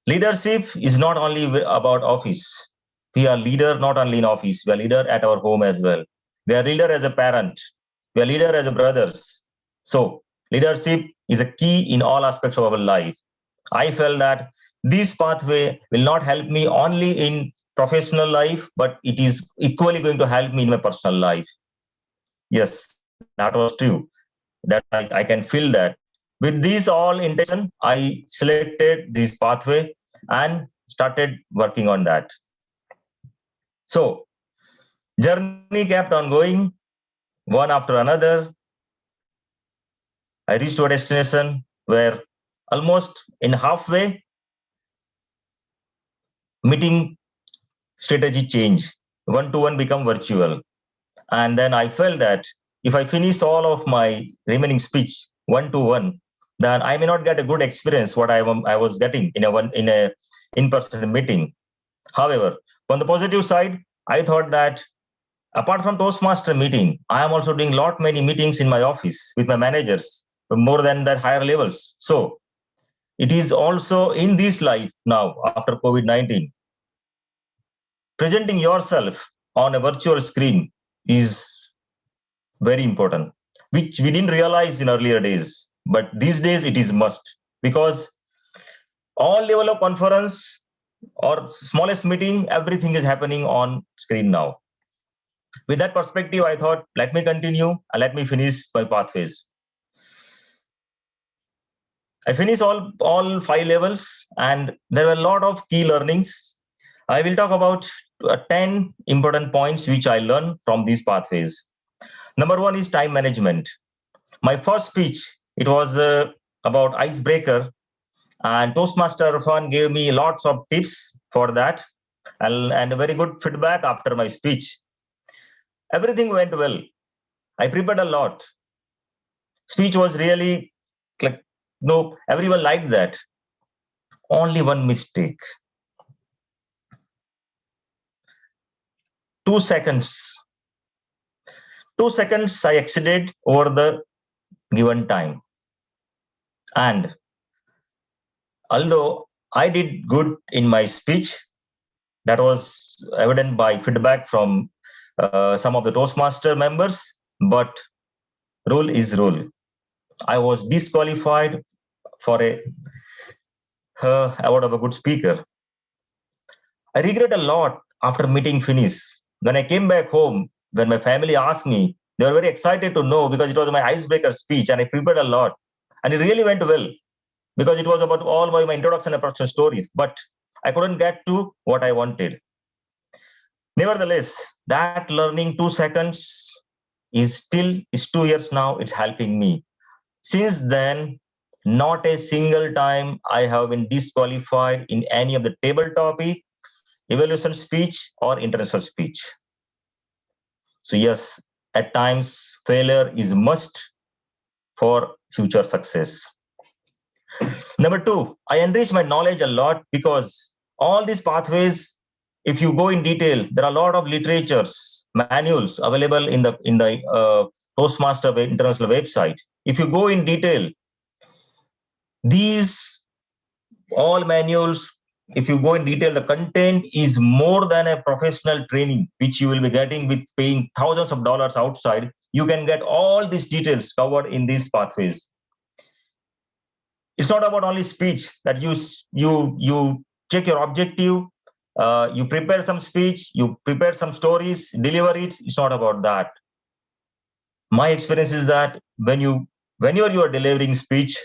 leadership is not only about office. We are leader not only in office, we are leader at our home as well. We are leader as a parent, we are leader as a brothers. So leadership is a key in all aspects of our life. I felt that this pathway will not help me only in professional life, but it is equally going to help me in my personal life. Yes, that was true. That I can feel that. With this all intention, I selected this pathway and started working on that. So journey kept on going, one after another. I reached to a destination where almost in halfway, meeting strategy change, one-to-one become virtual. And then I felt that if I finish all of my remaining speech one-to-one, then I may not get a good experience what I was getting in a in-person meeting. However, on the positive side, I thought that apart from Toastmaster meeting, I am also doing many meetings in my office with my managers, more than that higher levels. So it is also in this light now after COVID-19. Presenting yourself on a virtual screen is very important, which we didn't realize in earlier days. But these days it is must, because all level of conference or smallest meeting, everything is happening on screen now. With that perspective, I thought, let me continue and let me finish my pathways. I finished all 5 levels, and there were a lot of key learnings. I will talk about 10 important points which I learned from these pathways. Number 1 is time management. My first speech, it was about icebreaker, and Toastmaster Arfan gave me lots of tips for that, and a very good feedback after my speech. Everything went well. I prepared a lot. Speech was really like, no, everyone liked that. Only one mistake. 2 seconds. 2 seconds I exceeded over the given time. And although I did good in my speech, that was evident by feedback from some of the Toastmaster members, but rule is rule. I was disqualified for a award of a good speaker. I regret a lot after meeting finish. When I came back home, when my family asked me, they were very excited to know, because it was my icebreaker speech and I prepared a lot. And it really went well, because it was about all my introduction and production stories, but I couldn't get to what I wanted. Nevertheless, that learning 2 seconds is 2 years now, it's helping me. Since then, not a single time I have been disqualified in any of the table topic, evaluation speech or international speech. So yes, at times failure is must for future success. Number 2, I enrich my knowledge a lot, because all these pathways, if you go in detail, there are a lot of literatures, manuals available in the Toastmaster international website. If you go in detail, these all manuals, if you go in detail, the content is more than a professional training, which you will be getting with paying thousands of dollars outside. You can get all these details covered in these pathways. It's not about only speech, that you check your objective, you prepare some speech, you prepare some stories, deliver it. It's not about that. My experience is that whenever you are delivering speech,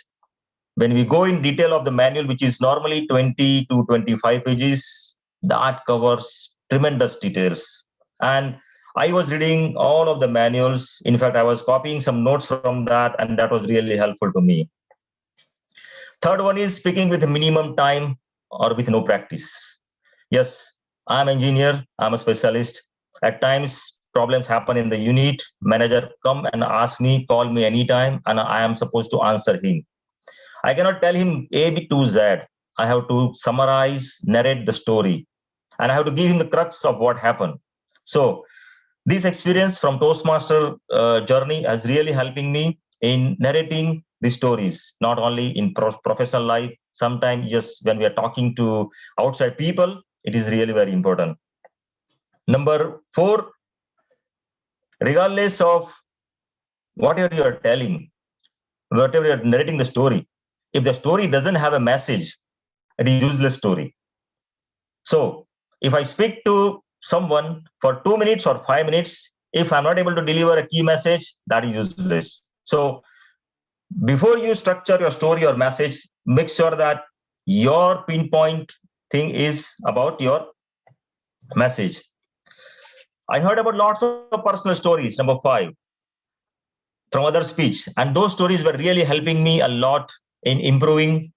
when we go in detail of the manual, which is normally 20 to 25 pages, that covers tremendous details. And I was reading all of the manuals. In fact, I was copying some notes from that, and that was really helpful to me. Third one is speaking with minimum time or with no practice. Yes, I'm an engineer, I'm a specialist. At times, problems happen in the unit. Manager come and ask me, call me anytime, and I am supposed to answer him. I cannot tell him A, B to Z. I have to summarize, narrate the story, and I have to give him the crux of what happened. So this experience from Toastmaster journey is really helping me in narrating the stories, not only in professional life. Sometimes just when we are talking to outside people, it is really very important. Number 4, regardless of whatever you are telling, whatever you are narrating the story, if the story doesn't have a message, it is a useless story. So if I speak to someone for 2 minutes or 5 minutes, if I'm not able to deliver a key message, that is useless. So before you structure your story or message, make sure that your pinpoint thing is about your message. I heard about lots of personal stories, number 5, from other speech. And those stories were really helping me a lot in improving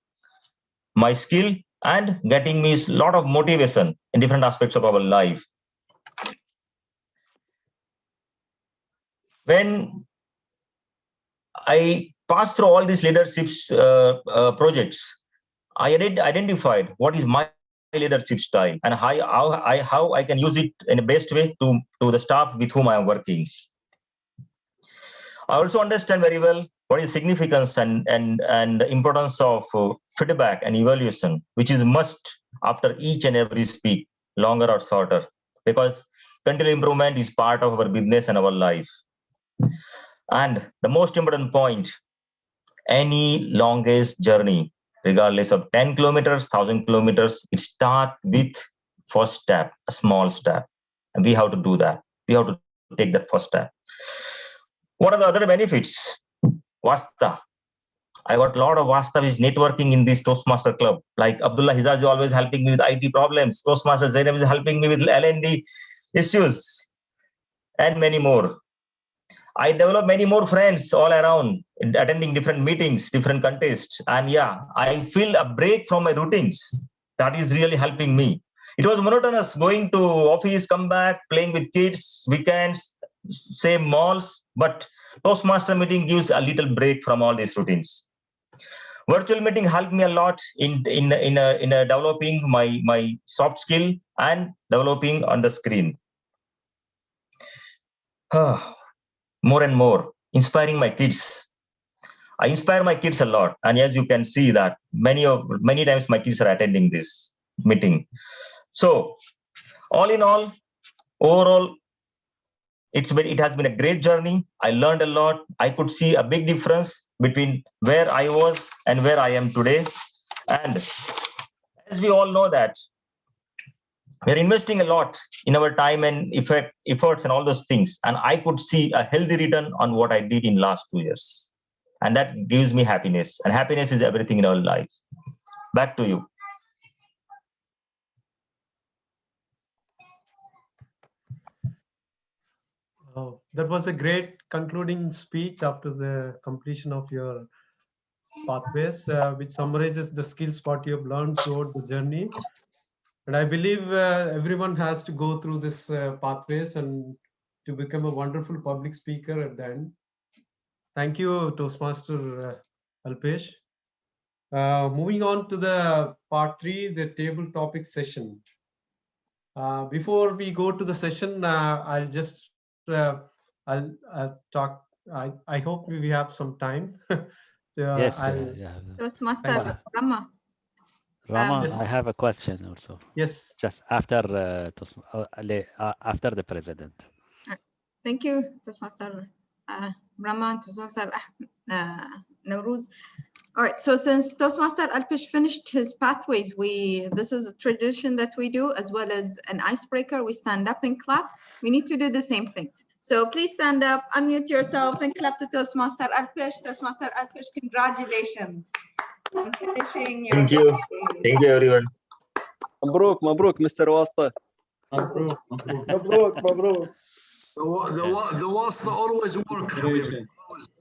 my skill and getting me a lot of motivation in different aspects of our life. When I passed through all these leaderships projects, I identified what is my leadership style and how I can use it in the best way to the staff with whom I am working. I also understand very well what is significance and importance of feedback and evaluation, which is must after each and every speak, longer or shorter, because continual improvement is part of our business and our life. And the most important point, any longest journey, regardless of 10 kilometers, 1,000 kilometers, it starts with first step, a small step. And we have to do that. We have to take that first step. What are the other benefits? Vasta. I got a lot of Vasta is networking in this Toastmaster club. Like Abdulla Hijazi always helping me with IT problems. Toastmaster Zainab is helping me with L&D issues and many more. I developed many more friends all around, attending different meetings, different contests. And yeah, I feel a break from my routines. That is really helping me. It was monotonous going to office, come back, playing with kids, weekends, same malls. But Toastmaster meeting gives a little break from all these routines. Virtual meeting helped me a lot in developing my soft skill and developing on the screen. More and more, inspiring my kids. I inspire my kids a lot. And as you can see that many times my kids are attending this meeting. So all in all, overall, it has been a great journey. I learned a lot. I could see a big difference between where I was and where I am today. And as we all know that we're investing a lot in our time and efforts and all those things. And I could see a healthy return on what I did in last 2 years. And that gives me happiness. And happiness is everything in our life. Back to you. Oh, that was a great concluding speech after the completion of your pathways, which summarizes the skills what you have learned throughout the journey. And I believe everyone has to go through this pathways and to become a wonderful public speaker at the end. Thank you, Toastmaster Alpesh. Moving on to the part 3, the table topic session. Before we go to the session, I'll just I'll talk. I hope we have some time. Yes. Toastmaster Brahma. Rama, Yes. I have a question also. Yes. Just after after the president. Thank you, Toastmaster Brahma and Toastmaster Nowrooz. All right, so since Toastmaster Alpesh finished his pathways, this is a tradition that we do, as well as an icebreaker. We stand up and clap. We need to do the same thing. So please stand up, unmute yourself, and clap to Toastmaster Alpesh. Toastmaster Alpesh, congratulations on finishing your Thank you. Thank you, everyone. مبروك مبروك مستر واسطة. مبروك مبروك مبروك. The wasta always work.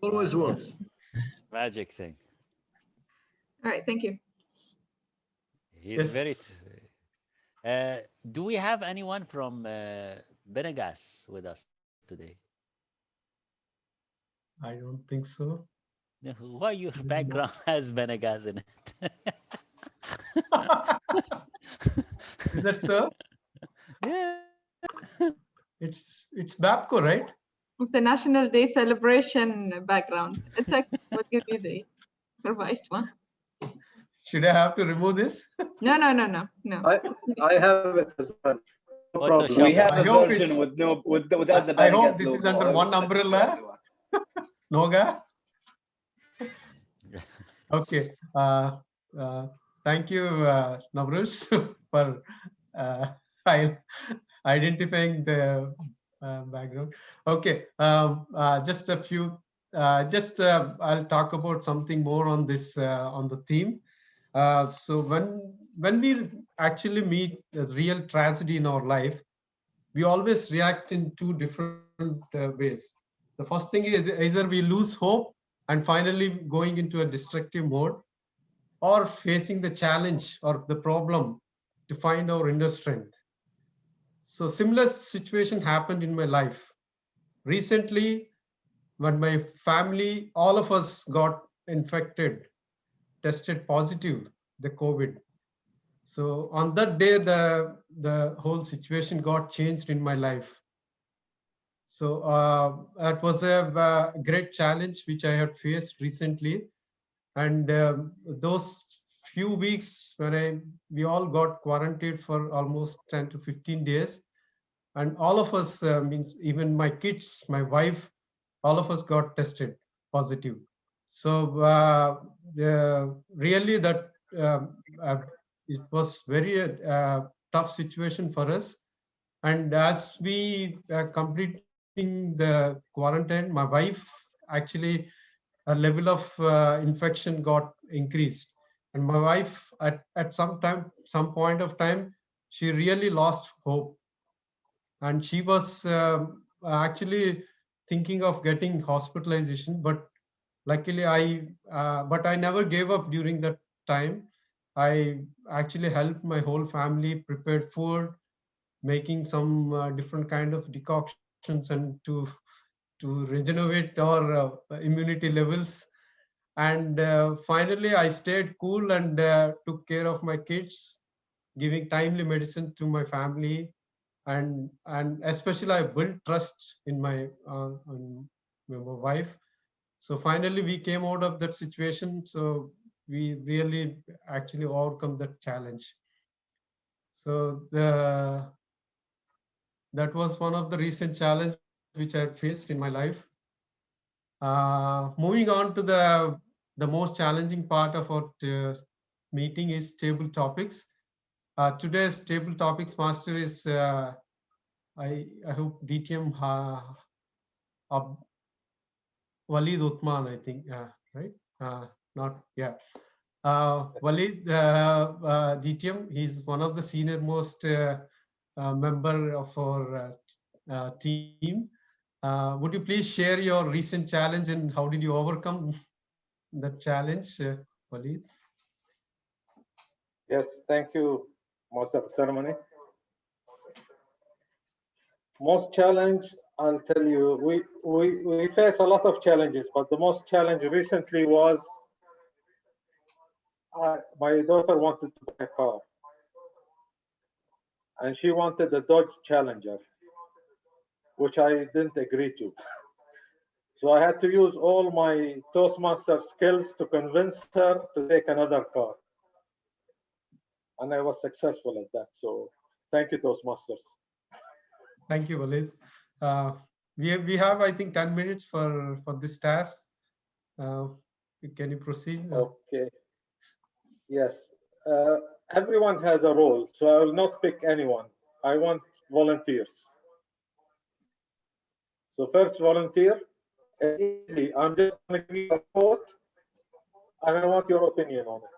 Always works. Magic thing. All right, thank you. He's very. Do we have anyone from Benegas with us today? I don't think so. Why your background has Benegas in it? Is that so? Yeah. It's Babco, right? It's the National Day celebration background. It's like what give you the revised one. Should I have to remove this? No. I have it as well. No problem. We have a version without the I hope Benegas this is logo. under one umbrella. Noga. Okay. Thank you, Nowrooz, for identifying the background. Okay. Just a few. I'll talk about something more on this on the theme. So when we actually meet a real tragedy in our life, we always react in two different ways. The first thing is either we lose hope and finally going into a destructive mode, or facing the challenge or the problem to find our inner strength. So similar situation happened in my life. Recently, when my family, all of us got infected, tested positive, the COVID. So on that day, the whole situation got changed in my life. So that was a great challenge which I had faced recently. And those few weeks when we all got quarantined for almost 10 to 15 days. And all of us, means even my kids, my wife, all of us got tested positive. So really that it was very tough situation for us. And as we completing the quarantine, my wife actually a level of infection got increased. And my wife at some point of time, she really lost hope. And she was actually thinking of getting hospitalization, but luckily but I never gave up during that time. I actually helped my whole family, prepared food, making some different kind of decoctions and to regenerate our immunity levels. And finally, I stayed cool and took care of my kids, giving timely medicine to my family, and especially I built trust in my wife. So finally, we came out of that situation. So we really actually overcome that challenge. So that was one of the recent challenges which I faced in my life. Moving on to the most challenging part of our meeting is table topics. Today's table topics master is I hope BTM Waleed Othman, I think, right? Not, yeah. Waleed DTM, he's one of the senior most member of our team. Would you please share your recent challenge and how did you overcome that challenge, Waleed? Yes, thank you, Master of Ceremony. Most challenge, I'll tell you, we face a lot of challenges, but the most challenge recently was my daughter wanted to buy a car, and she wanted a Dodge Challenger, which I didn't agree to. So I had to use all my Toastmaster skills to convince her to take another car. And I was successful at that. So thank you, Toastmasters. Thank you, Waleed. We have, I think, 10 minutes for this task. Can you proceed? Okay. Yes. Everyone has a role, so I will not pick anyone. I want volunteers. So first volunteer, it's easy. I'm just going to give you a quote, and I want your opinion on it.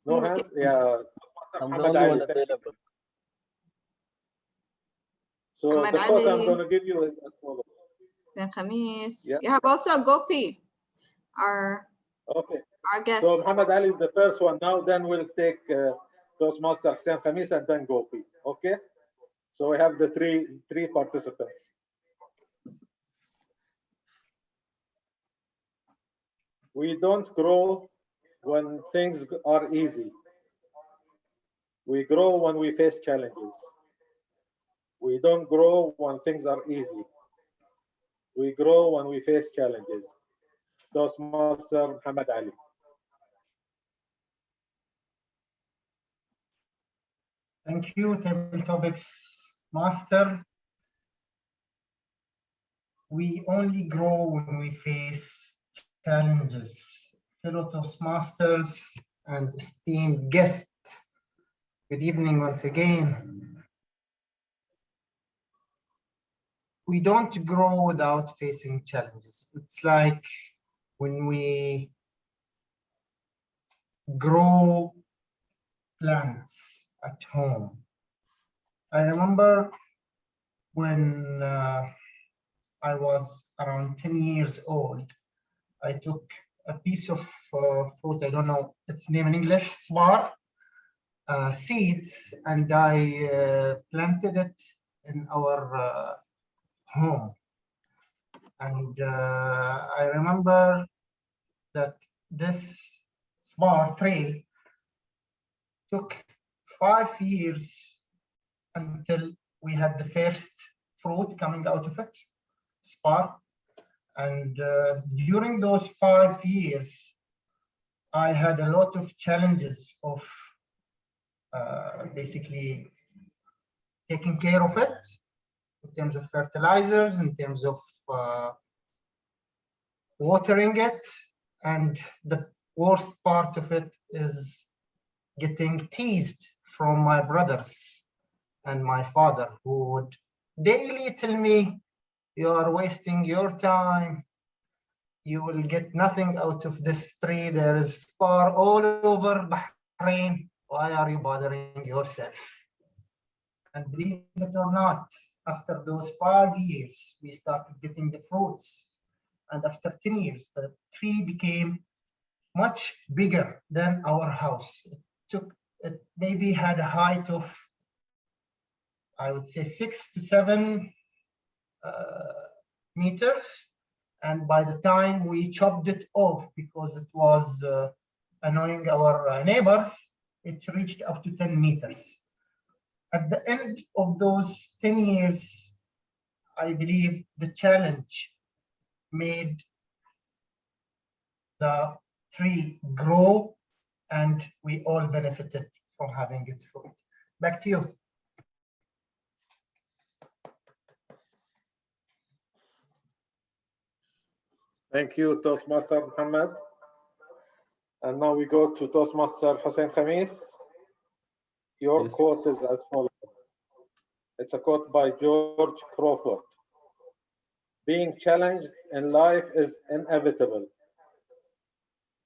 No hands? Yeah. I'm the Mohamed only Ali, one available. So Mohamed the quote I'm Ali. going to give you is as follows. Then Khamis. Yeah. You have also a Gopi, our guest. So Mohamed Ali is the first one. Now then we'll take Toastmaster Hussain, Khamis, and then Gopi. Okay. So we have the three participants. We don't grow when things are easy. We grow when we face challenges. We don't grow when things are easy. We grow when we face challenges. Toastmaster Mohamed Ali. Thank you, Table Topics Master. We only grow when we face challenges. Fellow Toastmasters and esteemed guests, good evening once again. We don't grow without facing challenges. It's like when we grow plants at home. I remember when I was around 10 years old, I took a piece of fruit, I don't know its name in English, sbar, seeds, and I planted it in our home. And I remember that this sbar tree took 5 years until we had the first fruit coming out of it, spar. And during those 5 years, I had a lot of challenges of basically taking care of it in terms of fertilizers, in terms of watering it. And the worst part of it is getting teased from my brothers and my father, who would daily tell me, you are wasting your time. You will get nothing out of this tree. There is spar all over Bahrain. Why are you bothering yourself? And believe it or not, after those 5 years, we started getting the fruits. And after 10 years, the tree became much bigger than our house. It maybe had a height of, I would say, 6 to 7 meters. And by the time we chopped it off, because it was annoying our neighbors, it reached up to 10 meters. At the end of those 10 years, I believe the challenge made the tree grow, and we all benefited from having its fruit. Back to you. Thank you, Toastmaster Muhammad. And now we go to Toastmaster Hussain Khamis. Your quote is as follows. It's a quote by George Crawford. Being challenged in life is inevitable.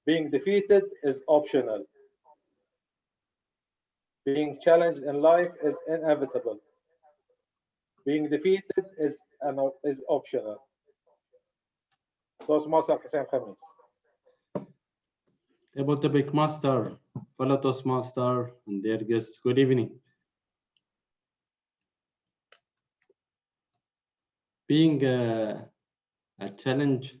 Being defeated is optional. Being challenged in life is inevitable. Being defeated is optional. Toastmaster Hussain Khamis. Table topic master, fellow Toastmaster, and dear guests, good evening. Being a challenge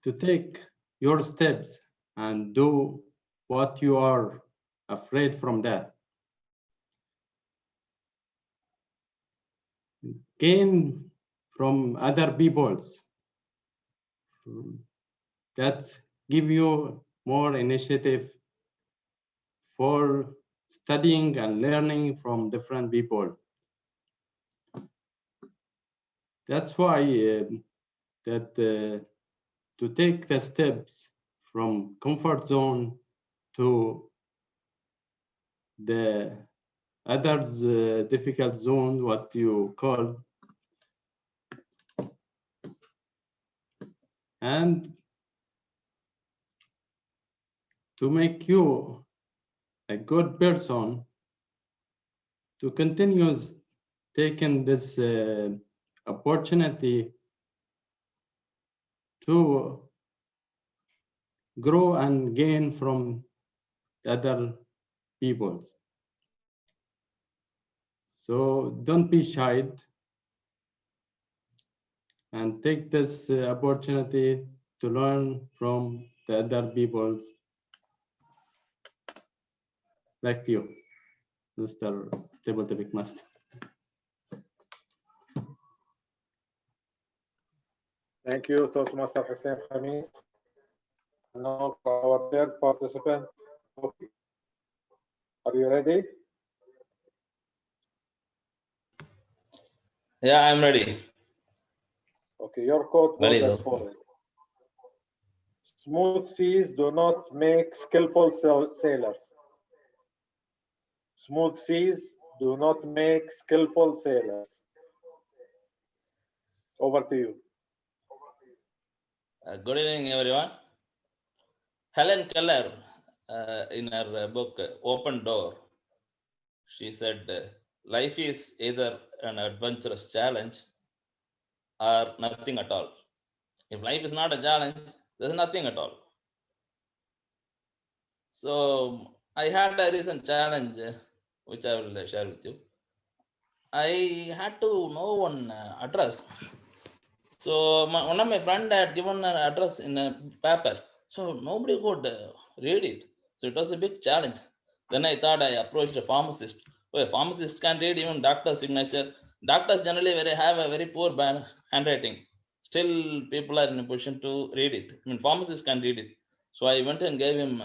to take your steps and do what you are afraid from that. Gain from other people's that give you more initiative for studying and learning from different people. That's why to take the steps from comfort zone to the others difficult zone, what you call, and to make you a good person, to continue taking this opportunity to grow and gain from the other people. So don't be shy and take this opportunity to learn from the other people. Back to you, Mr. Table Topic Master. Thank you, Toastmaster Hussain Khamis. Now for our third participant. Are you ready? Yeah, I'm ready. Okay, your quote was Waleed, as follows. Smooth seas do not make skillful sailors. Smooth seas do not make skillful sailors. Over to you. Good evening, everyone. Helen Keller, in her book Open Door, she said, life is either an adventurous challenge or nothing at all. If life is not a challenge, there's nothing at all. So I had a recent challenge, which I will share with you. I had to know one address. So one of my friend had given an address in a paper. So nobody could read it. So it was a big challenge. Then I thought I approached a pharmacist. Oh, a pharmacist can read even doctor's signature. Doctors generally have a very poor handwriting. Still, people are in a position to read it. I mean, pharmacists can read it. So I went and gave him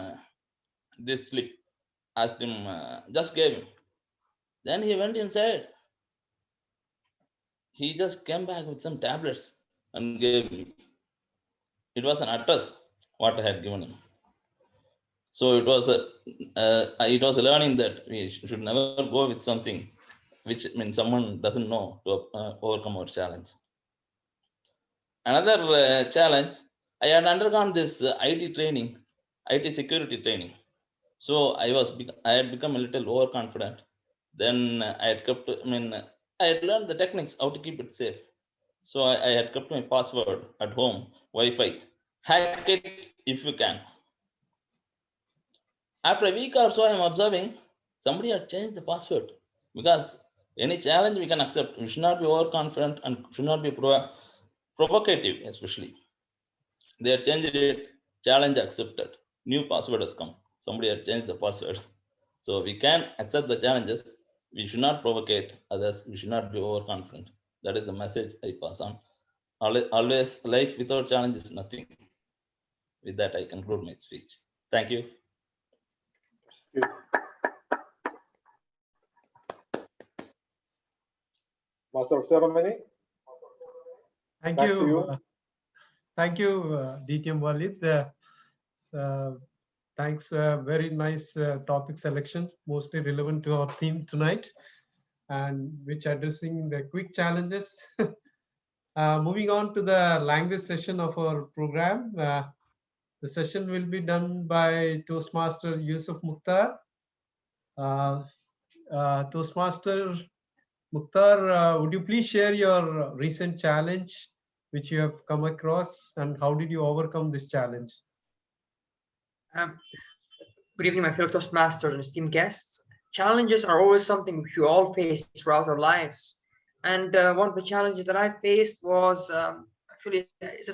this slip. Asked him, just gave him. Then he went inside. He just came back with some tablets and gave me. It was an address what I had given him. So it was a learning that we should never go with something which means someone doesn't know to overcome our challenge. Another challenge, I had undergone this IT training, IT security training. So I had become a little overconfident. Then I had learned the techniques how to keep it safe. So I had kept my password at home, Wi-Fi. Hack it if you can. After a week or so, I'm observing somebody had changed the password, because any challenge we can accept. We should not be overconfident and should not be provocative, especially. They had changed it, challenge accepted. New password has come. Somebody had changed the password. So we can accept the challenges. We should not provocate others. We should not be overconfident. That is the message I pass on. Always, life without challenge is nothing. With that, I conclude my speech. Thank you. Master of Ceremony. Thank Back you. to you. Thank you, DTM Waleed. Thanks. Very nice topic selection, mostly relevant to our theme tonight, and which addressing the quick challenges. Moving on to the language session of our program. The session will be done by Toastmaster Yusuf Mukhtar. Toastmaster Mukhtar, would you please share your recent challenge which you have come across, and how did you overcome this challenge? Good evening, my fellow Toastmasters and esteemed guests. Challenges are always something which we all face throughout our lives. And one of the challenges that I faced was actually,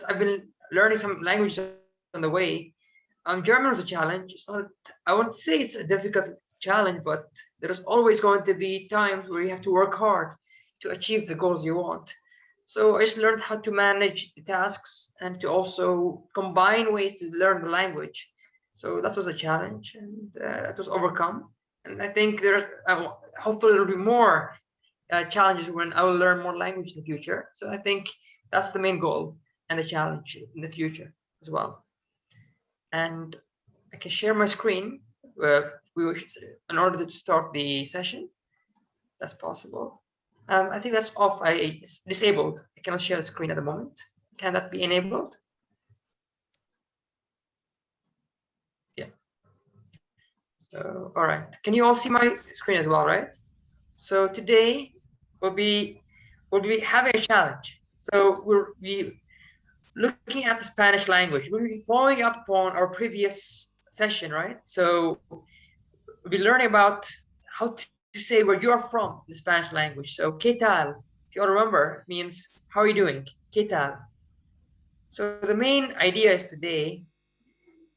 I've been learning some languages on the way. German was a challenge. It's not, I won't say it's a difficult challenge, but there's always going to be times where you have to work hard to achieve the goals you want. So I just learned how to manage the tasks and to also combine ways to learn the language. So that was a challenge, and that was overcome. And I think there's hopefully there will be more challenges when I will learn more language in the future. So I think that's the main goal and the challenge in the future as well. And I can share my screen in order to start the session. That's possible. I think that's off. It's disabled. I cannot share the screen at the moment. Can that be enabled? Yeah. So, all right. Can you all see my screen as well, right? So today we'll be having a challenge. So we'll be looking at the Spanish language. We'll be following up on our previous session, right? So we'll be learning about how to say where you are from in the Spanish language. So, ¿qué tal? If you all remember, means how are you doing? ¿Qué tal? So the main idea is today,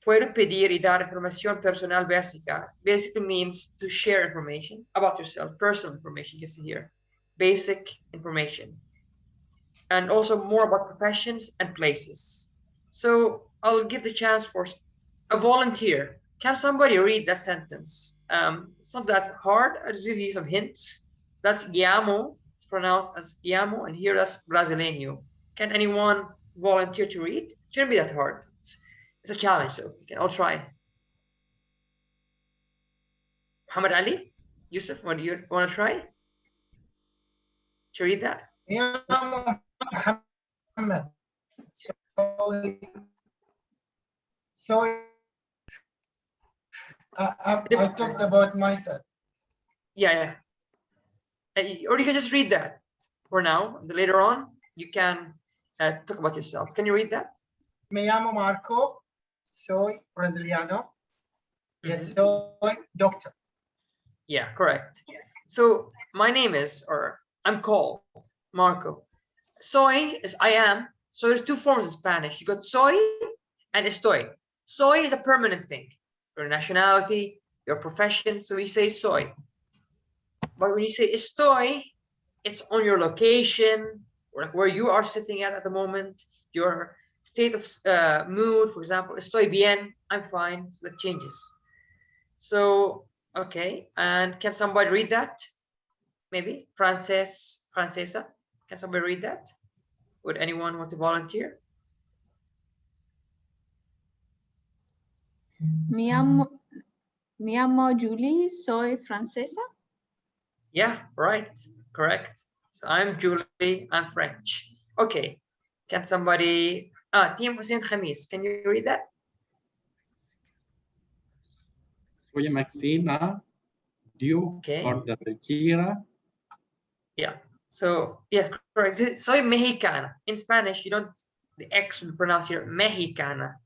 puedo pedir y dar información personal básica. Basically means to share information about yourself, personal information, you see here, basic information. And also more about professions and places. So I'll give the chance for a volunteer. Can somebody read that sentence? It's not that hard. I'll just give you some hints. That's llamo. It's pronounced as llamo, and here that's brasileño. Can anyone volunteer to read? It shouldn't be that hard. It's a challenge, so we can all try. Mohamed Ali, Yusuf, what do you want to try to read that? Yeah, Muhammad. So I talked about myself. Yeah. Or you can just read that for now. Later on, you can talk about yourself. Can you read that? Me llamo Marco, soy brasiliano. Yes, soy doctor. Yeah, correct. So my name is, or I'm called Marco. Soy is I am. So there's two forms in Spanish. You got soy and estoy. Soy is a permanent thing. Your nationality, your profession. So we say soy. But when you say estoy, it's on your location, or where you are sitting at the moment, your state of mood. For example, estoy bien, I'm fine. So that changes. So, okay. And can somebody read that? Maybe francesa. Can somebody read that? Would anyone want to volunteer? Mi llamo Julie, soy francesa. Yeah, right, correct. So I'm Julie, I'm French. Okay, can somebody, Team Hussain Khamis, can you read that? Soy Maxima, due for the Kira. Yeah, so yeah, correct. Soy mexicana. In Spanish, you don't, the X will pronounce here, mexicana.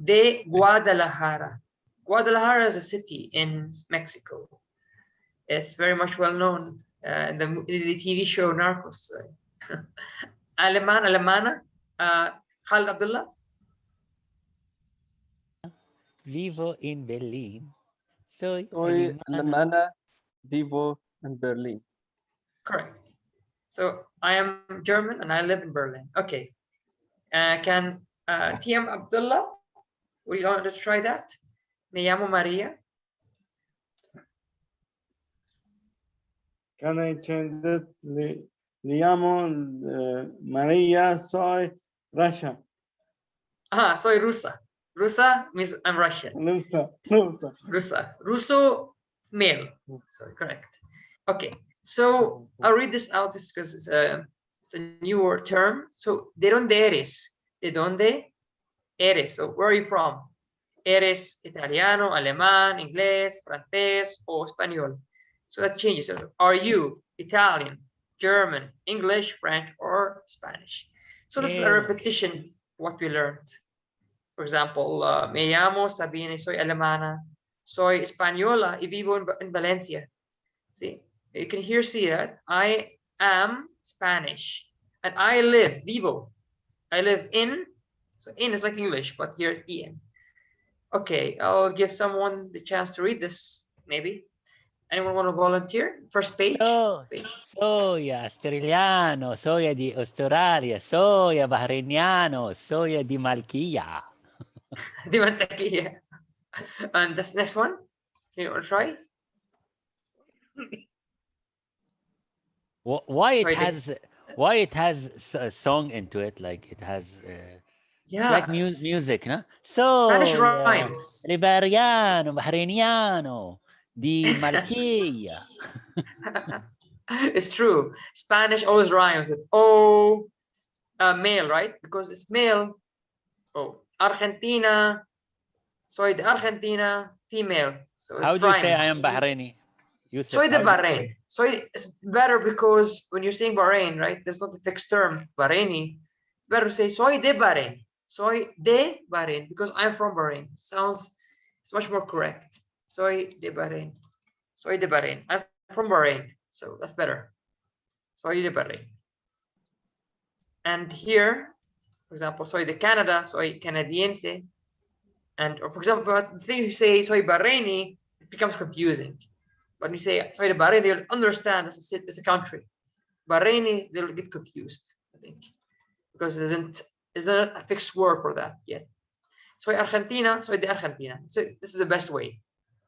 De Guadalajara. Guadalajara is a city in Mexico. It's very much well known in the TV show Narcos. Alemana, Khalid Abdullah. Vivo in Berlin. Soy alemana, vivo in Berlin. Correct. So I am German and I live in Berlin. Okay. Can TM Abdullah, would you want to try that? Me llamo Maria. Can I change it? Le llamo Maria, soy Russia. Soy Rusa. Rusa means I'm Russian. Rusa. Russo, male. So correct. Okay. So I'll read this out because it's a newer term. So, ¿de dónde eres? ¿De dónde eres? So, where are you from? ¿Eres italiano, alemán, inglés, francés, o español? So that changes. Are you Italian, German, English, French, or Spanish? So this is a repetition of what we learned. For example, me llamo Sabine, soy alemana, soy española y vivo en Valencia. See, you can here see that I am Spanish and I live, vivo. I live in, so in is like English, but here's en. Okay, I'll give someone the chance to read this, maybe. Anyone want to volunteer? First page. Soy australiano, soy di Australia, soy bahrainiano, soy di Malkia. Di Mantequilla. And this next one, you want to try? Why it has a song into it, like it has it's like music, no? So Spanish rhymes. Liberiano, Bahrainiano, di Malkia. It's true. Spanish always rhymes with O, male, right? Because it's male. Oh, Argentina. Soy de Argentina, female. So how do you say I am Bahraini? Yusuf, soy de Bahrain. Soy is better because when you're saying Bahrain, right? There's not a fixed term, Bahraini. Better to say soy de Bahrain. Soy de Bahrain because I'm from Bahrain. It's much more correct. Soy de Bahrain. Soy de Bahrain. I'm from Bahrain, so that's better. Soy de Bahrain. And here, for example, soy de Canada, soy canadiense. And for example, the thing you say soy Bahraini, it becomes confusing. But when you say soy de Bahrain, they'll understand it's a country. Bahraini, they'll get confused, I think, because there's not a fixed word for that yet. Soy Argentina, soy de Argentina. So this is the best way.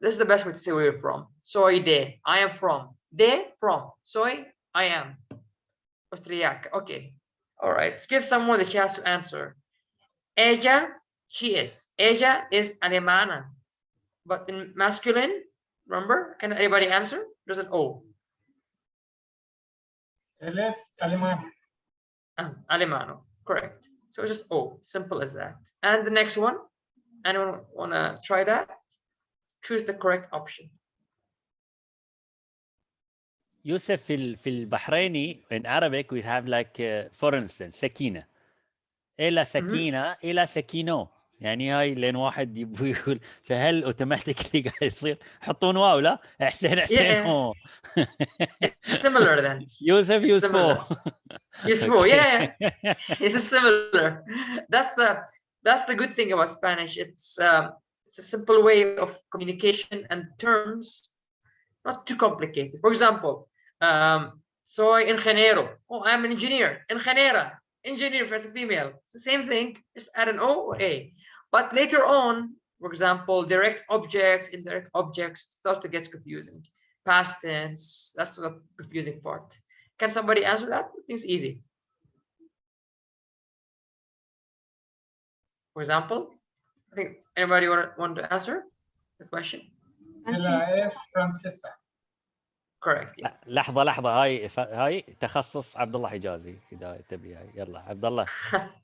This is the best way to say where you're from. Soy de, I am from. De, from. Soy, I am. Austriaca. Okay. All right. Let's give someone the chance to answer. Ella, she is. Ella is alemana. But in masculine, remember? Can anybody answer? There's an O. Él es alemán. Alemano. Correct. So just O. Simple as that. And the next one. Anyone want to try that? Choose the correct option. Yusuf, في البحريني in Arabic we have like for instance سكينة إلى سكينة إلى سكينو يعني هاي لين واحد يقول فهل اوتوماتيكلي قاعد يصير حطون واو لا حسين حسين It's similar then. Yusuf Similar. Yusuf, yeah. It's similar. That's the good thing about Spanish. It's a simple way of communication, and the terms not too complicated. For example, soy ingeniero. Oh, I'm an engineer. Ingeniera. Engineer as a female. It's the same thing. Just add an O or A. But later on, for example, direct objects, indirect objects start to get confusing. Past tense, that's the confusing part. Can somebody answer that? I think it's easy. For example, I think anybody want to answer the question? Francesca. Correct. Yeah. لحظة هاي تخصص عبد الله حجازي إذا تبي هاي يلا عبد الله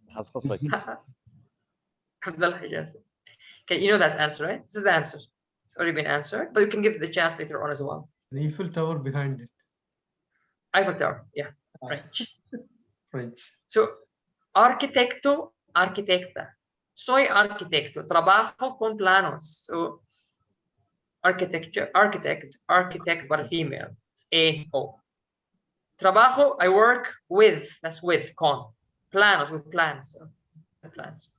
تخصصك. Abdulla Hijazi. Okay, you know that answer, right? This is the answer. It's already been answered, but you can give it the chance later on as well. The Eiffel Tower behind it. Eiffel Tower, yeah, French. French. So, arquitecto, arquitecta. Soy arquitecto. Trabajo con planos. So, architecture, architect, but a female. It's A-O. Trabajo, I work with, that's with, con. Planos, with plans. So, plans.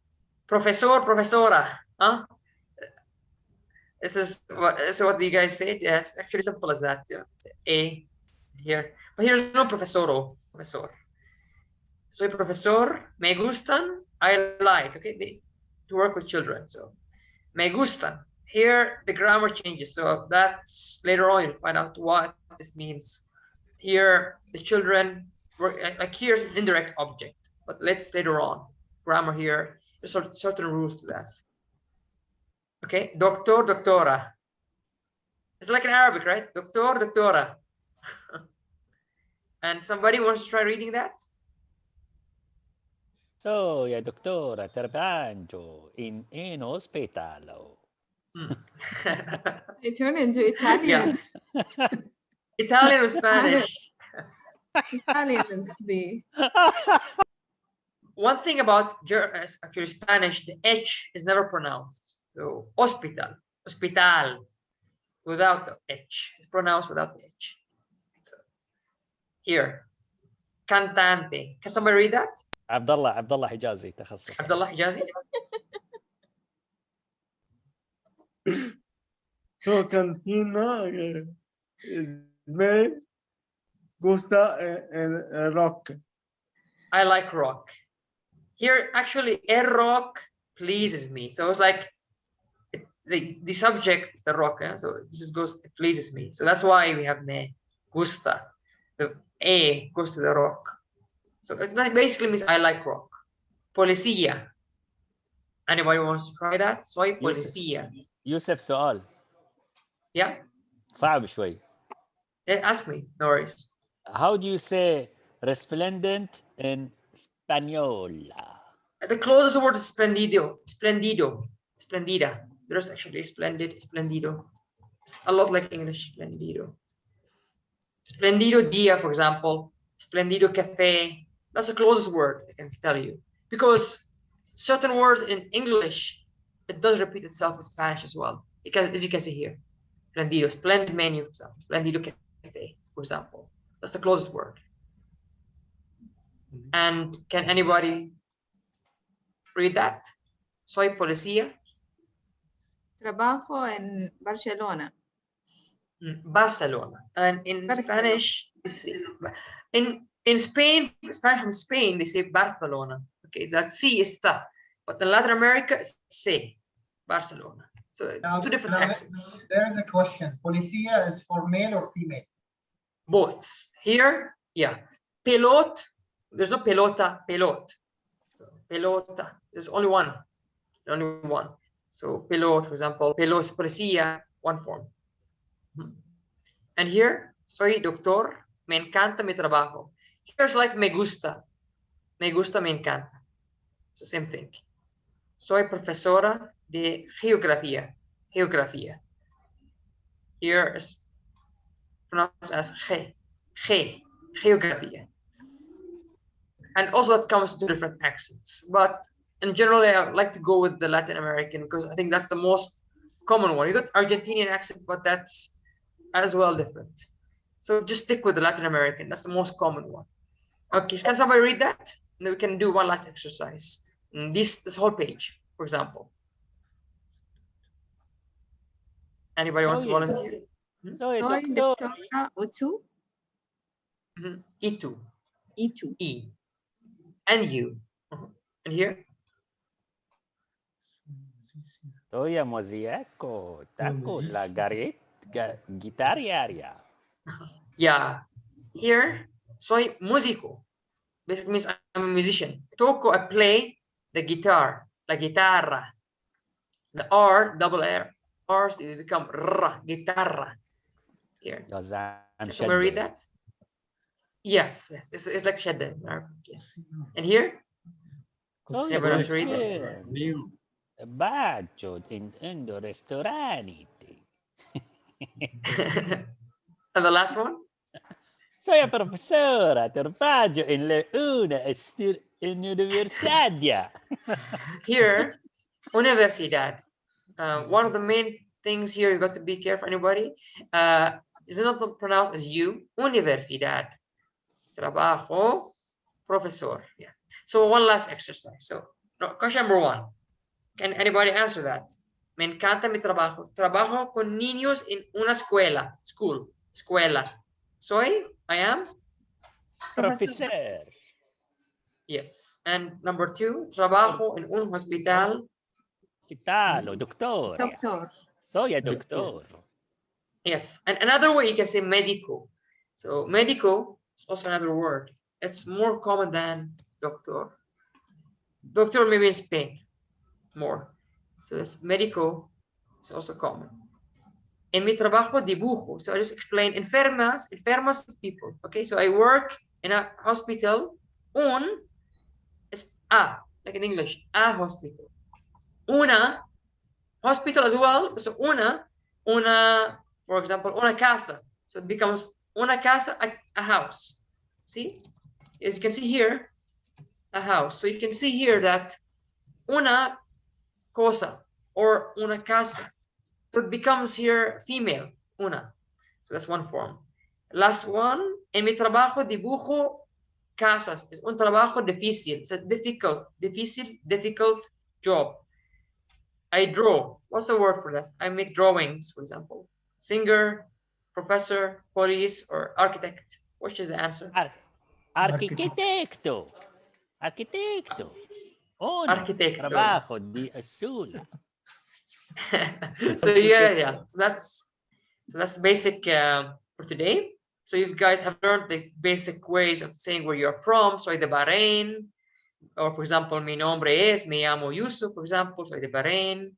Profesor, profesora. Huh? This is what you guys said. Yes, actually simple as that. Yeah. A here. But here's no profesoro, profesor. Soy profesor, me gustan, I like. Okay, to work with children. So, me gustan. Here, the grammar changes. So that's later on, you'll find out what this means. Here, the children work, like here's an indirect object, but let's later on. Grammar here, there's certain rules to that. Okay, doctor, doctora. It's like in Arabic, right? Doctor, doctora. And somebody wants to try reading that? So, ya doctora, terbanjo in hospitalo. It turned into Italian. Yeah. Italian and Spanish. Italian is the. One thing about actually Spanish, the H is never pronounced. So hospital, hospital, without the H. It's pronounced without the H. So, here, cantante. Can somebody read that? Abdullah Hijazi تخصص. Abdullah Hijazi. So cantina me gusta rock. I like rock. Here, actually, rock pleases me. So it's like the subject is the rock. So this just goes, it pleases me. So that's why we have me gusta. The A goes to the rock. So it basically means I like rock. Policía. Anybody wants to try that? Soy policía. Yusuf سؤال. Yeah. صعب شوي. Ask me. No worries. How do you say resplendent in Espanol? The closest word is splendido. Splendido. Splendida. There's actually splendid, splendido. It's a lot like English. Splendido. Splendido dia, for example. Splendido cafe. That's the closest word I can tell you. Because certain words in English, it does repeat itself in Spanish as well. Because as you can see here. Splendido. Splendid menu, for example. Splendido cafe, for example. That's the closest word. And can anybody read that? Soy policía. Trabajo en Barcelona. Barcelona. And in Spanish, in Spain, Spanish from Spain, they say Barcelona. Okay, that C is ta. But in Latin America, it's C, Barcelona. So it's two different accents. There is a question. Policía is for male or female? Both. Here, yeah. Pelot, there's no pelota, pelot. So pelota, there's only one. Only one. So pelot, for example, pelos, policía, one form. And here, soy doctor, me encanta mi trabajo. Here's like me gusta. Me gusta, me encanta. It's the same thing. Soy profesora, de geografía. Geografía. Here is pronounced as geografía. And also that comes to different accents. But in general, I would like to go with the Latin American because I think that's the most common one. You got Argentinian accent, but that's as well different. So just stick with the Latin American. That's the most common one. Okay, can somebody read that? And then we can do one last exercise. And this whole page, for example. Anybody wants to volunteer? Soy doctora Utu. E2. E2. E. And you. And here? Soy mozieco, taco, la guitarra. Yeah. Here, soy músico. Basically means I'm a musician. Toco, I play the guitar, la guitarra. The R, double R, R's they become R, guitarra. Here. I'm Can we read that? Yes, yes. It's like shadda. Yes. And here? Anybody wants to read that? Bacio in ristoranti. And the last one? Soy profesora, trabajo en la universidad. Here, universidad. One of the main things here you got to be careful, anybody. It's not pronounced as you. Universidad. Trabajo, profesor. Yeah. So one last exercise. So question number 1. Can anybody answer that? Me encanta mi trabajo. Trabajo con niños en una escuela. School. Escuela. I am? Profesor. Yes. And number 2, trabajo en un hospital. Hospital o doctor. Doctor. Soy a doctor. Yes. And another way you can say médico. So médico is also another word. It's more common than doctor. Doctor maybe in Spain more. So that's médico. It's also common. En mi trabajo dibujo. So I just explained enfermas people. Okay, so I work in a hospital. Un is a, like in English, a hospital. Una, hospital as well. So una, for example, una casa. So it becomes una casa, a house. See? As you can see here, a house. So you can see here that una cosa or una casa. So it becomes here female, una. So that's one form. Last one, en mi trabajo dibujo casas. Es un trabajo difícil. It's a difficult job. I draw. What's the word for that? I make drawings, for example. Singer, professor, police, or architect. Which is the answer? Arquitecto. Arquitecto. Arquitecto. Trabajo de azul. So yeah. So that's basic for today. So you guys have learned the basic ways of saying where you're from. Soy de Bahrain. Or for example, mi nombre es, me llamo Yusuf, for example, soy de Bahrain.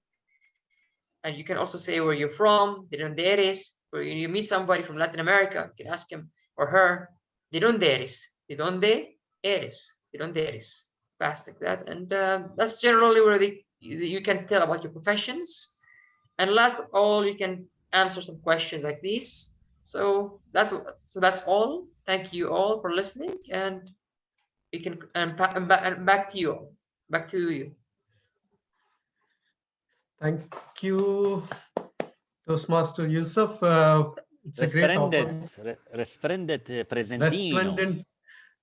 And you can also say where you're from, de donde eres. Or you meet somebody from Latin America, you can ask him or her, de donde eres, de donde eres, de donde eres. Fast like that. And that's generally where you can tell about your professions. And last of all, you can answer some questions like these. So that's all. Thank you all for listening, and you can back to you. Back to you. Thank you, Toastmaster Yusuf. It's a great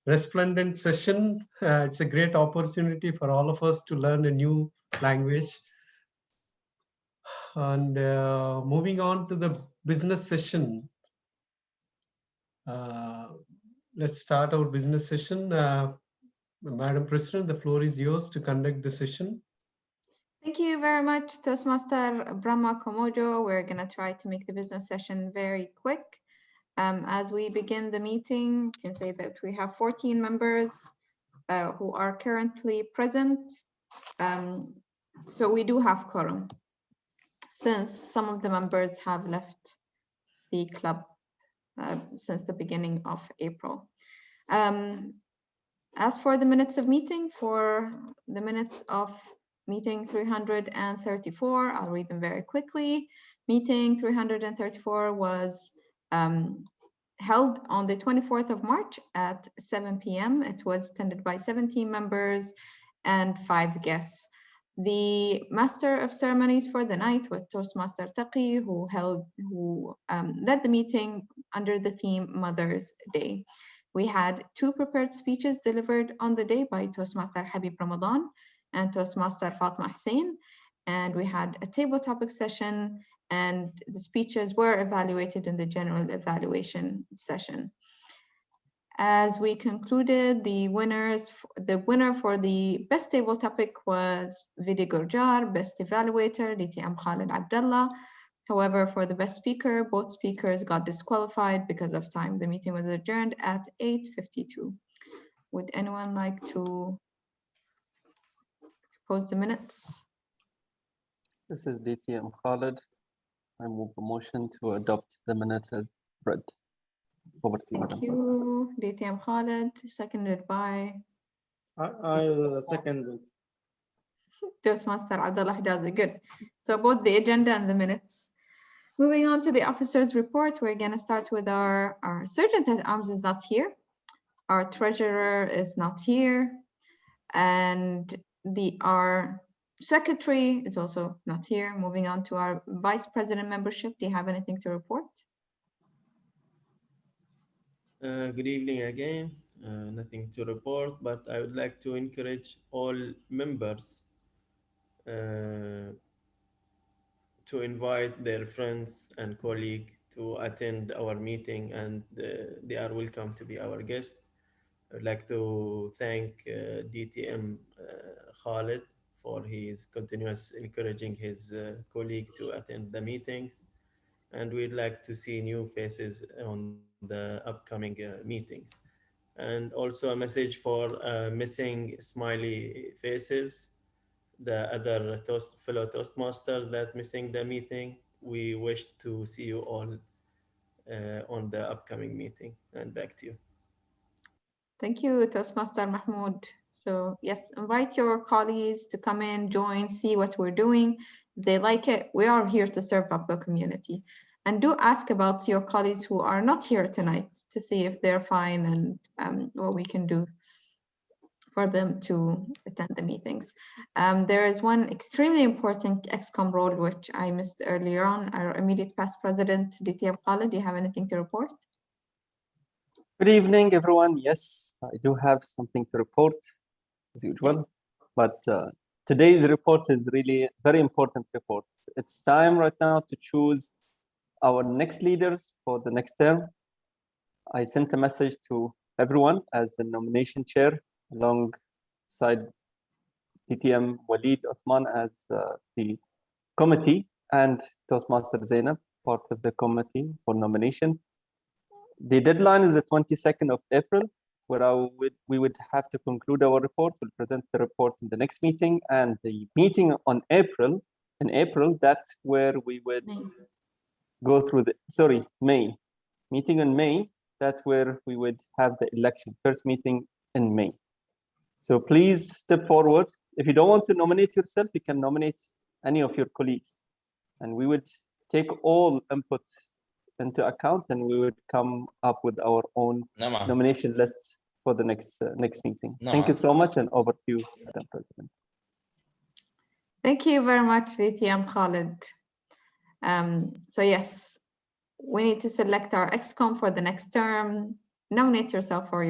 resplendent session. It's a great opportunity for all of us to learn a new language. And moving on to the business session. Let's start our business session. Madam President, the floor is yours to conduct the session. Thank you very much, Toastmaster Brahma Kommoju. We're going to try to make the business session very quick. As we begin the meeting, you can say that we have 14 members who are currently present. So we do have quorum, since some of the members have left the club since the beginning of April. As for the minutes of meeting, for the minutes of meeting 334, I'll read them very quickly. Meeting 334 was held on the 24th of March at 7 p.m. It was attended by 17 members and 5 guests. The Master of Ceremonies for the night was Toastmaster Taqi, who led the meeting under the theme Mother's Day. We had 2 prepared speeches delivered on the day by Toastmaster Habib Ramadan and Toastmaster Fatema Hussain, and we had a table topic session, and the speeches were evaluated in the general evaluation session. As we concluded, the winner for the best table topic was Vidi Gurjar, best evaluator, DTM Khalid Abdulla. However, for the best speaker, both speakers got disqualified because of time. The meeting was adjourned at 8:52. Would anyone like to propose the minutes? This is DTM Khalid. I move a motion to adopt the minutes as read. Over to you, Madam Thank you, DTM Khalid, seconded by I second it. Toastmaster Abdulla Hijazi. Good. So both the agenda and the minutes. Moving on to the officer's report, we're going to start with our Sergeant at Arms is not here. Our treasurer is not here. And our secretary is also not here. Moving on to our vice president membership. Do you have anything to report? Good evening again. Nothing to report, but I would like to encourage all members to invite their friends and colleagues to attend our meeting, and they are welcome to be our guest. I'd like to thank DTM Khalid for his continuous encouraging his colleague to attend the meetings. And we'd like to see new faces on the upcoming meetings. And also a message for missing smiley faces, the other fellow Toastmasters that missing the meeting. We wish to see you all on the upcoming meeting. And back to you. Thank you, Toastmaster Mahmood. So yes, invite your colleagues to come in, join, see what we're doing. If they like it, we are here to serve Babka community. And do ask about your colleagues who are not here tonight to see if they're fine and what we can do for them to attend the meetings. There is one extremely important XCOM role which I missed earlier on. Our immediate past president, DTM Khalid, do you have anything to report? Good evening, everyone. Yes, I do have something to report, as usual. But today's report is really a very important report. It's time right now to choose our next leaders for the next term. I sent a message to everyone as the nomination chair, alongside BTM Waleed Othman as the committee, and Toastmaster Zainab, part of the committee for nomination. The deadline is the 22nd of April, where we would have to conclude our report. We'll present the report in the next meeting, and the meeting in April, that's where we would go through May. Meeting in May, that's where we would have the election, first meeting in May. So please step forward. If you don't want to nominate yourself, you can nominate any of your colleagues. And we would take all inputs into account, and we would come up with our own nomination lists for the next meeting. Thank you so much, and over to you, Madam President. Thank you very much, DTM Khalid. So yes, we need to select our XCOM for the next term. Nominate yourself or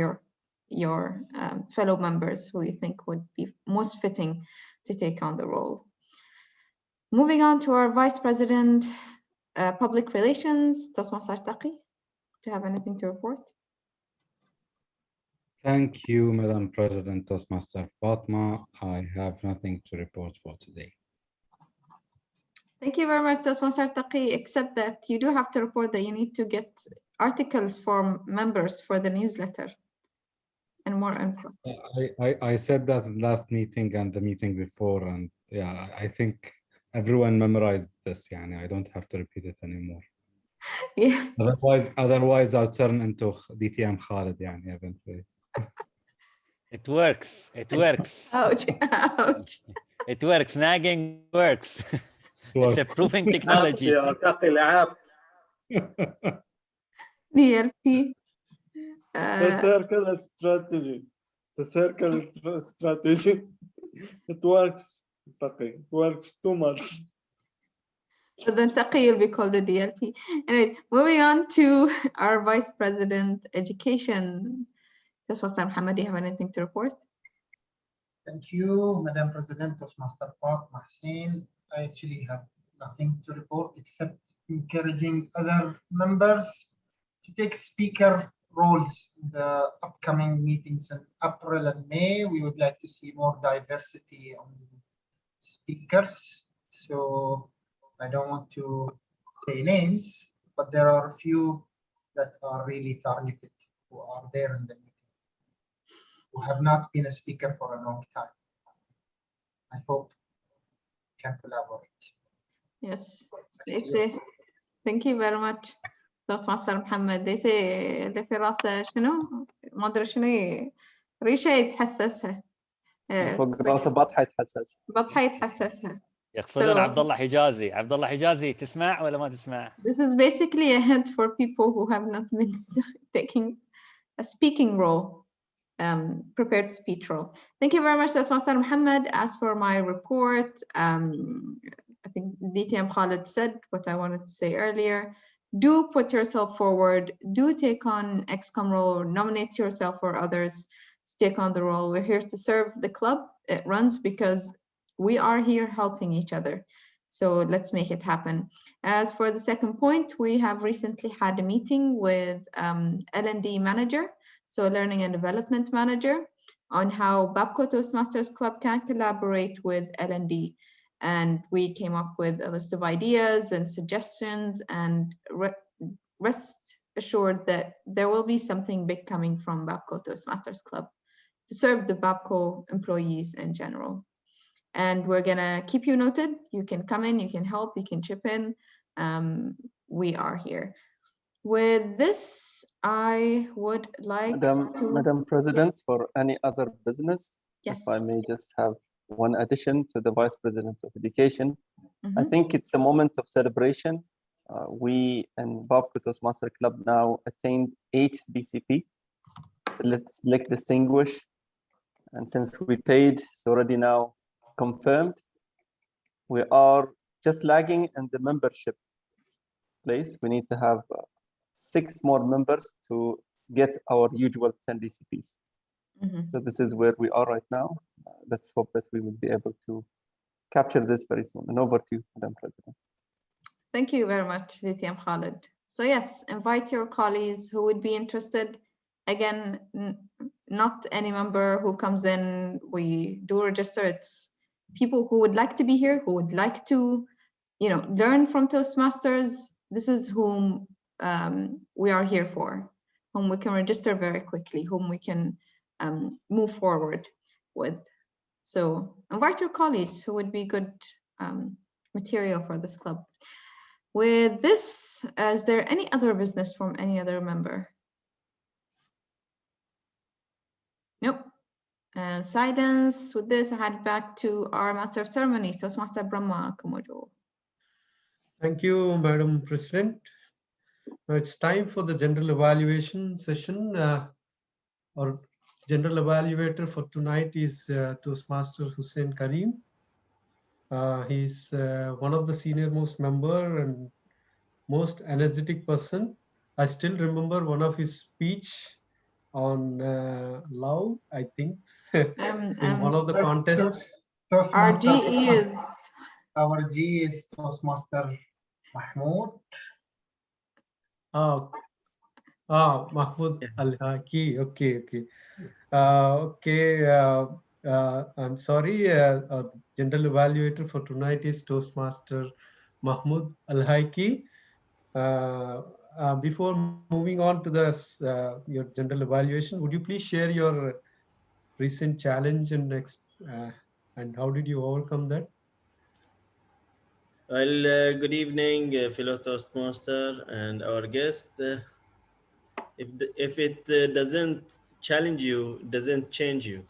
your fellow members who you think would be most fitting to take on the role. Moving on to our Vice President, Public Relations, Toastmaster Taqi. Do you have anything to report? Thank you, Madam President. Toastmaster Fatema, I have nothing to report for today. Thank you very much, Toastmaster Taqi, except that you do have to report that you need to get articles from members for the newsletter and more input. I said that in last meeting and the meeting before, and yeah, I think everyone memorized this. Yani, I don't have to repeat it anymore. Yeah. Otherwise, I'll turn into DTM Khalid. Yani, eventually. It works. It works. Ouch! Ouch! It works. Nagging works. It's a proving technology. يا تقي لعبت. DLP. The circle strategy. The circle strategy. It works. Taqi. It works too much. But then Taqi will be called the DLP. Anyway, moving on to our Vice President Education. Toastmaster Mohamed, do you have anything to report? Thank you, Madam President, Toastmaster Fatema, Hussain. I actually have nothing to report except encouraging other members to take speaker roles in the upcoming meetings in April and May. We would like to see more diversity on speakers. So I don't want to say names, but there are a few that are really targeted who are there in the meeting, who have not been a speaker for a long time. I hope we can collaborate. Yes, they say, thank you very much. Toastmaster Mohamed, they say اللي في راسه شنو؟ ما أدري شنو ريشة يتحسسها. فوق راسه بطحة يتحسسها. بطحة يتحسسها. يقصدون عبد الله حجازي. عبد الله حجازي تسمع ولا ما تسمع؟ This is basically a hint for people who have not been taking a speaking role, prepared speech role. Thank you very much, Toastmaster Mohamed. As for my report, I think DTM Khalid said what I wanted to say earlier. Do put yourself forward. Do take on XCOM role or nominate yourself or others to take on the role. We're here to serve the club. It runs because we are here helping each other. So let's make it happen. As for the second point, we have recently had a meeting with L&D manager, so learning and development manager, on how Babco Toastmasters Club can collaborate with L&D. And we came up with a list of ideas and suggestions, and rest assured that there will be something big coming from Babco Toastmasters Club to serve the Babco employees in general. And we're gonna keep you noted. You can come in, you can help, you can chip in. We are here. With this, I would like to... Madam President, for any other business, yes, if I may just have one addition to the Vice President of Education. I think it's a moment of celebration. We and Babco Toastmaster Club now attained 8 DCP, select distinguish. And since we paid, it's already now confirmed. We are just lagging in the membership place. We need to have 6 more members to get our usual 10 DCPs. So this is where we are right now. Let's hope that we will be able to capture this very soon. And over to you, Madam President. Thank you very much, DTM Khalid. So yes, invite your colleagues who would be interested. Again, not any member who comes in, we do register. It's people who would like to be here, who would like to, learn from Toastmasters. This is whom we are here for, whom we can register very quickly, whom we can move forward with. So invite your colleagues who would be good material for this club. With this, is there any other business from any other member? Nope. And silence. With this, I hand back to our Master of Ceremonies, Toastmaster Brahma Kommoju. Thank you, Madam President. Now it's time for the general evaluation session. Our general evaluator for tonight is Toastmaster Hussain Karim. He's one of the senior most member and most energetic person. I still remember one of his speech on love, I think, in one of the contests. Our GE is... Our GE is Toastmaster Mahmood. Mahmood Ali. Okay. I'm sorry. General evaluator for tonight is Toastmaster Mahmood Ali. Before moving on to this, your general evaluation, would you please share your recent challenge and how did you overcome that? Well, good evening, fellow Toastmaster and our guest. If it doesn't challenge you, doesn't change you.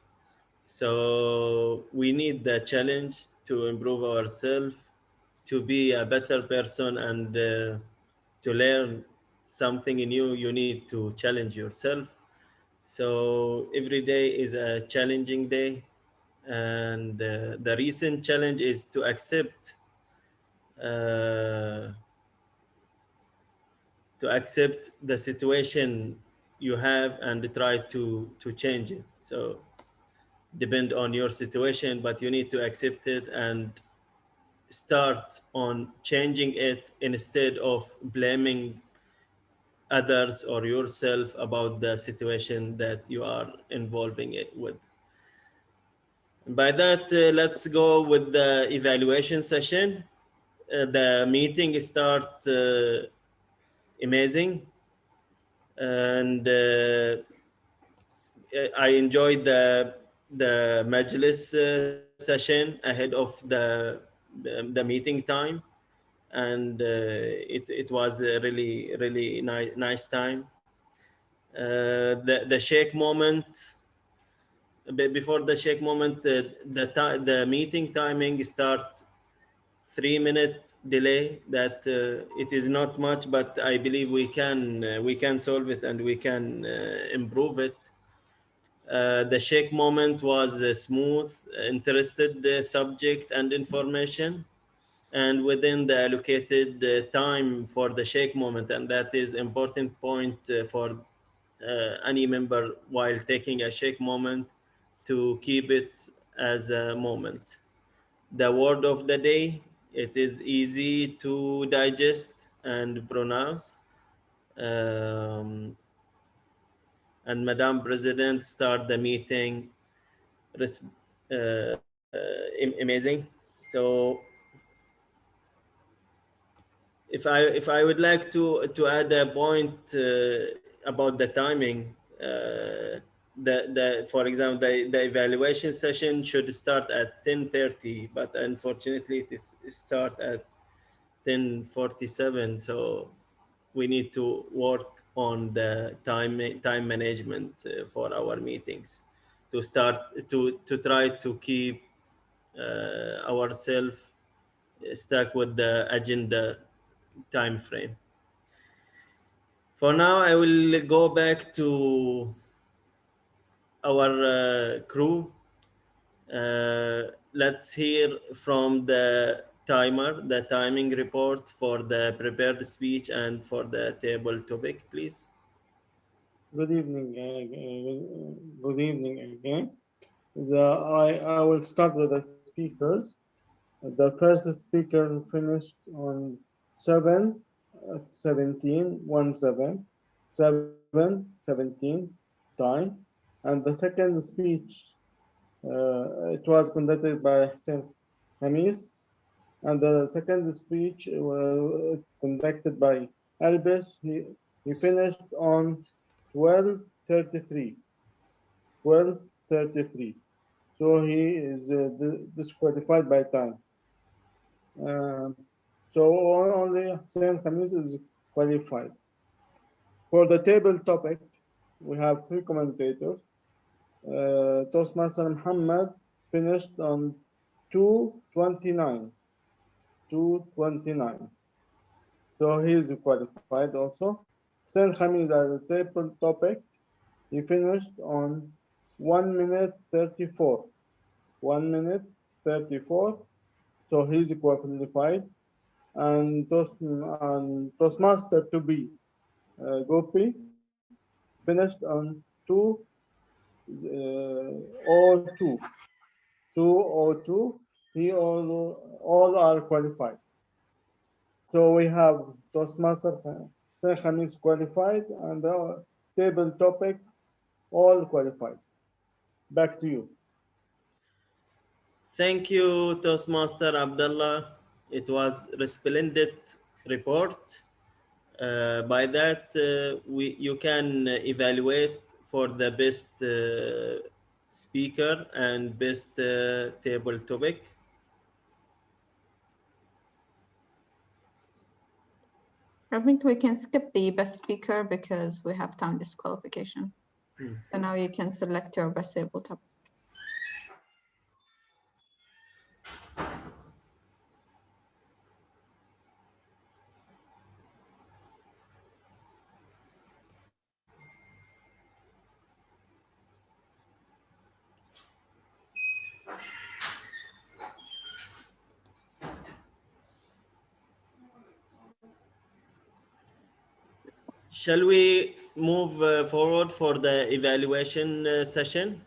So we need the challenge to improve ourselves, to be a better person, and to learn something new. You need to challenge yourself. So every day is a challenging day, and the recent challenge is to accept the situation you have and try to change it. So depend on your situation, but you need to accept it and start on changing it instead of blaming others or yourself about the situation that you are involving it with. By that, let's go with the evaluation session. The meeting start amazing, and I enjoyed the majlis session ahead of the meeting time, and it was a really nice time. The SHEQ moment, before the SHEQ moment, the meeting timing start 3-minute delay. That it is not much, but I believe we can solve it and we can improve it. The SHEQ moment was smooth, interested subject and information, and within the allocated time for the SHEQ moment, and that is important point for any member while taking a SHEQ moment, to keep it as a moment. The word of the day, it is easy to digest and pronounce. And Madam President start the meeting amazing. So if I would like to add a point about the timing, for example, the evaluation session should start at 10:30, but unfortunately it start at 10:47. So we need to work on the time management for our meetings, to try to keep ourselves stuck with the agenda time frame. For now, I will go back to our crew. Let's hear from the timing report for the prepared speech and for the table topic, please. Good evening. Good evening again. I will start with the speakers. The first speaker finished on 7:17 time, and the second speech it was conducted by Khamis, and the second speech was conducted by Alpesh. He finished on 12:33. So he is disqualified by time. So only Hussain Khamis is qualified. For the table topic, we have 3 commentators. Toastmaster Muhammad finished on 2:29. So he is qualified also. Hussain Khamis as a table topic, he finished on 1:34. 1:34. So he's qualified. And Toastmaster to be Gopi finished on 2:02. 2:02. He all are qualified. So we have Toastmaster Hussain Khamis qualified and the table topic all qualified. Back to you. Thank you, Toastmaster Abdulla. It was a splendid report. By that, you can evaluate for the best speaker and best table topic. I think we can skip the best speaker because we have time disqualification. So now you can select your best table topic. Shall we move forward for the evaluation session?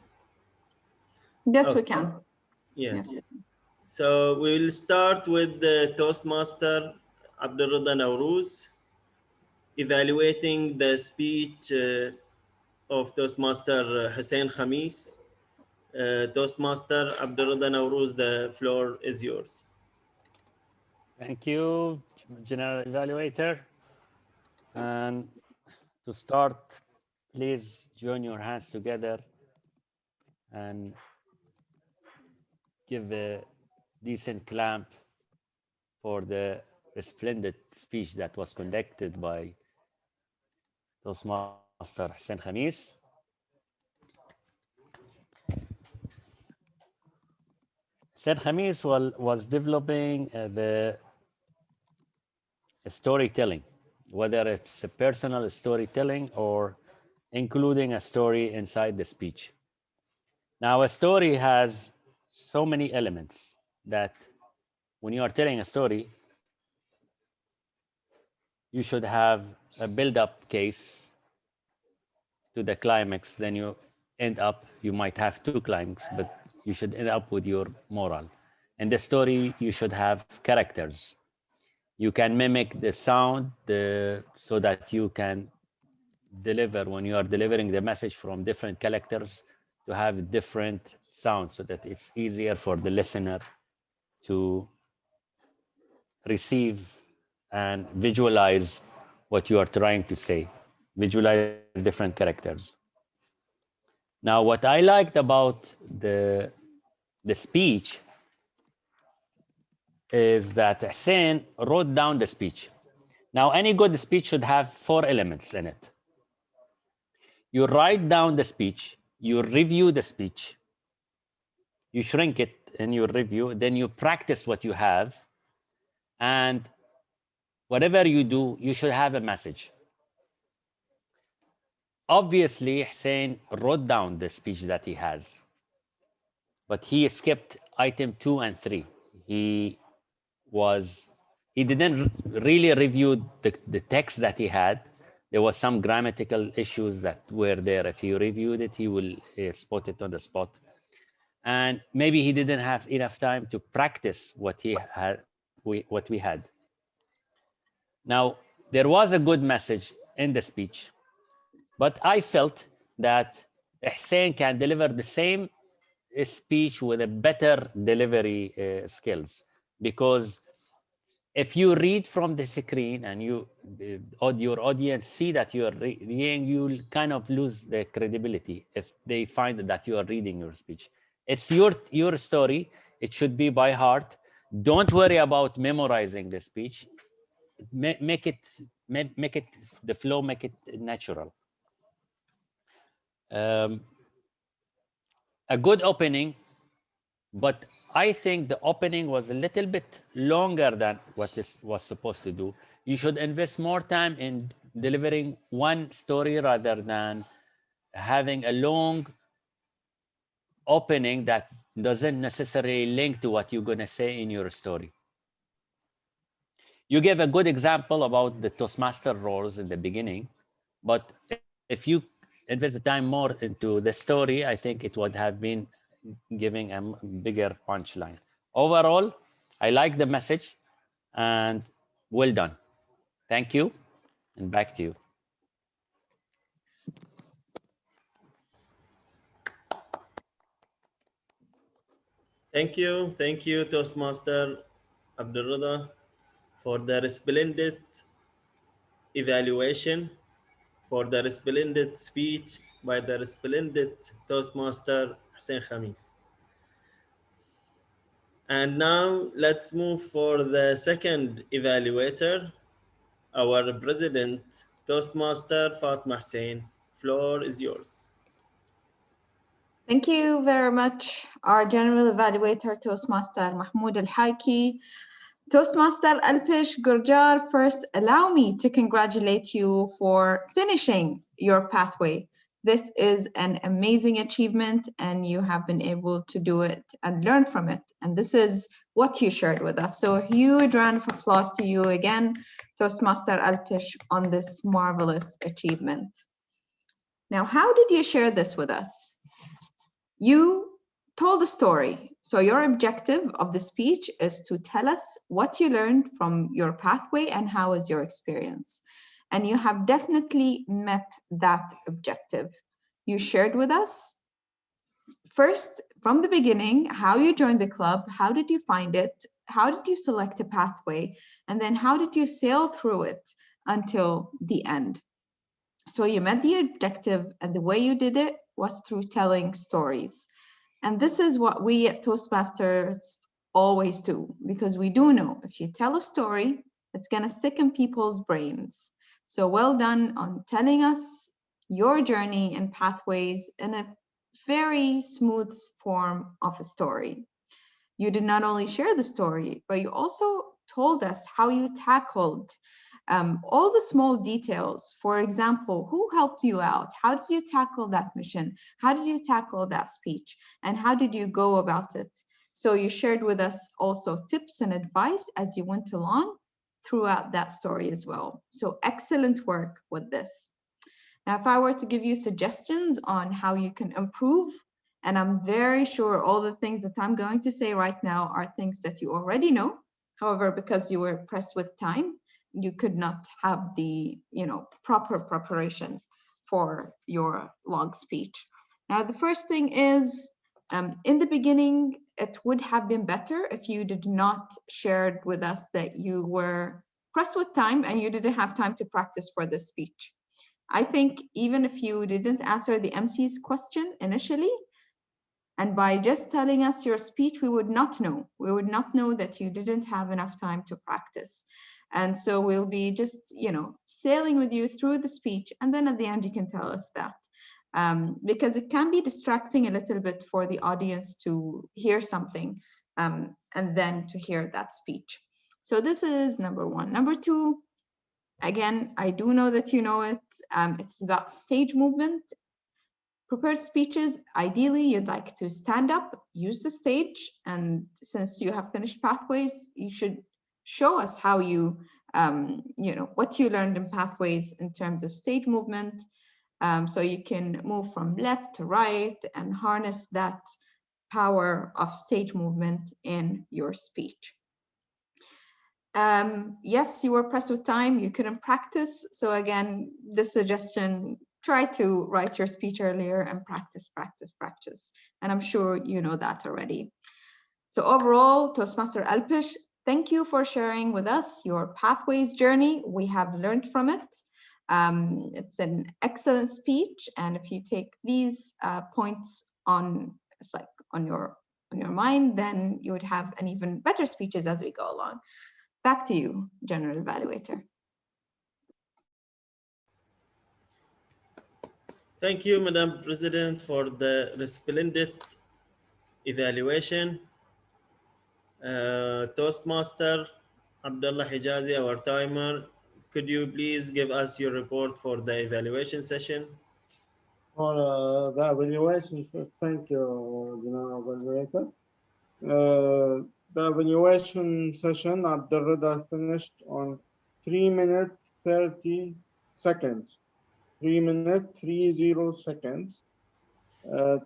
Yes, we can. Yes. Yes. So we will start with the Toastmaster Abdulla Nowrooz, evaluating the speech of Toastmaster Hussain Khamis. Toastmaster Abdulla Nowrooz, the floor is yours. Thank you, General Evaluator. And to start, please join your hands together and give a decent clap for the resplendent speech that was conducted by Toastmaster Hussain Khamis. Hussain Khamis was developing the storytelling, whether it's a personal storytelling or including a story inside the speech. Now, a story has so many elements that when you are telling a story, you should have a build-up case to the climax. Then you might have two climax, but you should end up with your moral. In the story, you should have characters. You can mimic the sound so that you can deliver, when you are delivering the message from different characters, to have different sounds so that it's easier for the listener to receive and visualize what you are trying to say, visualize different characters. Now, what I liked about the speech is that Hussain wrote down the speech. Now, any good speech should have 4 elements in it. You write down the speech, you review the speech, you shrink it in your review, then you practice what you have, and whatever you do, you should have a message. Obviously, Hussain wrote down the speech that he has, but he skipped item 2 and 3. He didn't really review the text that he had. There was some grammatical issues that were there. If he reviewed it, he will spot it on the spot. And maybe he didn't have enough time to practice what we had. Now, there was a good message in the speech, but I felt that Hussain can deliver the same speech with a better delivery skills, because if you read from the screen and your audience see that you are reading, you'll kind of lose the credibility if they find that you are reading your speech. It's your story. It should be by heart. Don't worry about memorizing the speech. Make it the flow, make it natural. A good opening, but I think the opening was a little bit longer than what it was supposed to do. You should invest more time in delivering one story rather than having a long opening that doesn't necessarily link to what you're going to say in your story. You gave a good example about the Toastmaster roles in the beginning, but if you invest the time more into the story, I think it would have been giving a bigger punchline. Overall, I like the message and well done. Thank you, and back to you. Thank you, Toastmaster Abdulla, for the resplendent evaluation, for the resplendent speech by the resplendent Toastmaster Hussain Khamis. And now let's move for the second evaluator, our president, Toastmaster Fatema Hussain. Floor is yours. Thank you very much, our General Evaluator, Toastmaster Mahmood Al-Hayki. Toastmaster Alpesh, Gurjar, first allow me to congratulate you for finishing your pathway. This is an amazing achievement, and you have been able to do it and learn from it. And this is what you shared with us. So a huge round of applause to you again, Toastmaster Alpesh, on this marvelous achievement. Now, how did you share this with us? You told a story. So your objective of the speech is to tell us what you learned from your pathway and how was your experience. And you have definitely met that objective. You shared with us first, from the beginning, how you joined the club, how did you find it, how did you select a pathway, and then how did you sail through it until the end. So you met the objective, and the way you did it was through telling stories. And this is what we at Toastmasters always do, because we do know if you tell a story, it's going to stick in people's brains. So well done on telling us your journey and pathways in a very smooth form of a story. You did not only share the story, but you also told us how you tackled all the small details. For example, who helped you out? How did you tackle that mission? How did you tackle that speech? And how did you go about it? So you shared with us also tips and advice as you went along throughout that story as well. So excellent work with this. Now, if I were to give you suggestions on how you can improve, and I'm very sure all the things that I'm going to say right now are things that you already know. However, because you were pressed with time, you could not have the proper preparation for your long speech. Now, the first thing is, in the beginning, it would have been better if you did not share with us that you were pressed with time and you didn't have time to practice for this speech. I think even if you didn't answer the MC's question initially, and by just telling us your speech, we would not know. We would not know that you didn't have enough time to practice. And so we'll be just, sailing with you through the speech. And then at the end, you can tell us that. Because it can be distracting a little bit for the audience to hear something and then to hear that speech. So this is number one. Number two, again, I do know that you know it. It's about stage movement. Prepared speeches, ideally, you'd like to stand up, use the stage, and since you have finished pathways, you should show us how you, what you learned in pathways in terms of stage movement. So you can move from left to right and harness that power of stage movement in your speech. Yes, you were pressed with time, you couldn't practice. So again, this suggestion, try to write your speech earlier and practice. And I'm sure you know that already. So overall, Toastmaster Alpesh, thank you for sharing with us your pathways journey. We have learned from it. It's an excellent speech. And if you take these points on your mind, then you would have an even better speeches as we go along. Back to you, General Evaluator. Thank you, Madam President, for the resplendent evaluation. Toastmaster Abdulla Hijazi, our timer, could you please give us your report for the evaluation session? For the evaluation, thank you, General Evaluator. The evaluation session, Abdulla finished on 3 minutes 30 seconds. 3 minutes 30 seconds.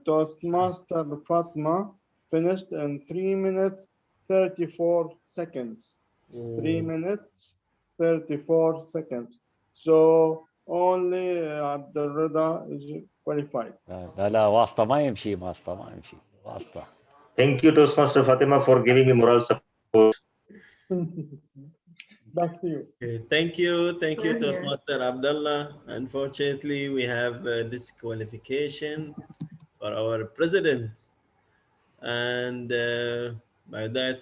Toastmaster Fatema finished in 3 minutes 34 seconds. 3 minutes 34 seconds. So only Abdulla is qualified. لا واسطة ما يمشي واسطة. Thank you, Toastmaster Fatema, for giving me moral support. Back to you. Okay, thank you, Toastmaster Abdulla. Unfortunately, we have disqualification for our president, and by that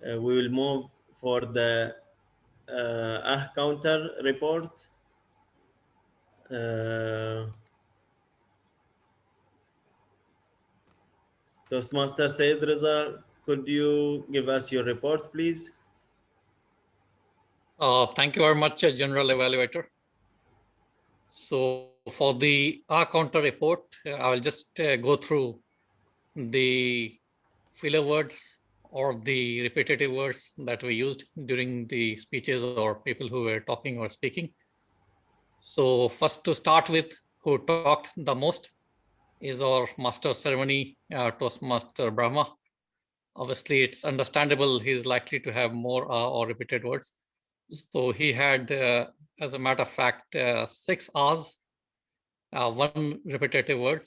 we will move for the counter report. Toastmaster Syed Raza, could you give us your report, please? Thank you very much, General Evaluator. So for the R counter report, I will just go through the filler words or the repetitive words that we used during the speeches or people who were talking or speaking. So first, to start with, who talked the most is our master of ceremony, Toastmaster Brahma. Obviously, it's understandable he's likely to have more or repeated words. So he had, as a matter of fact, 6 R's, 1 repetitive word,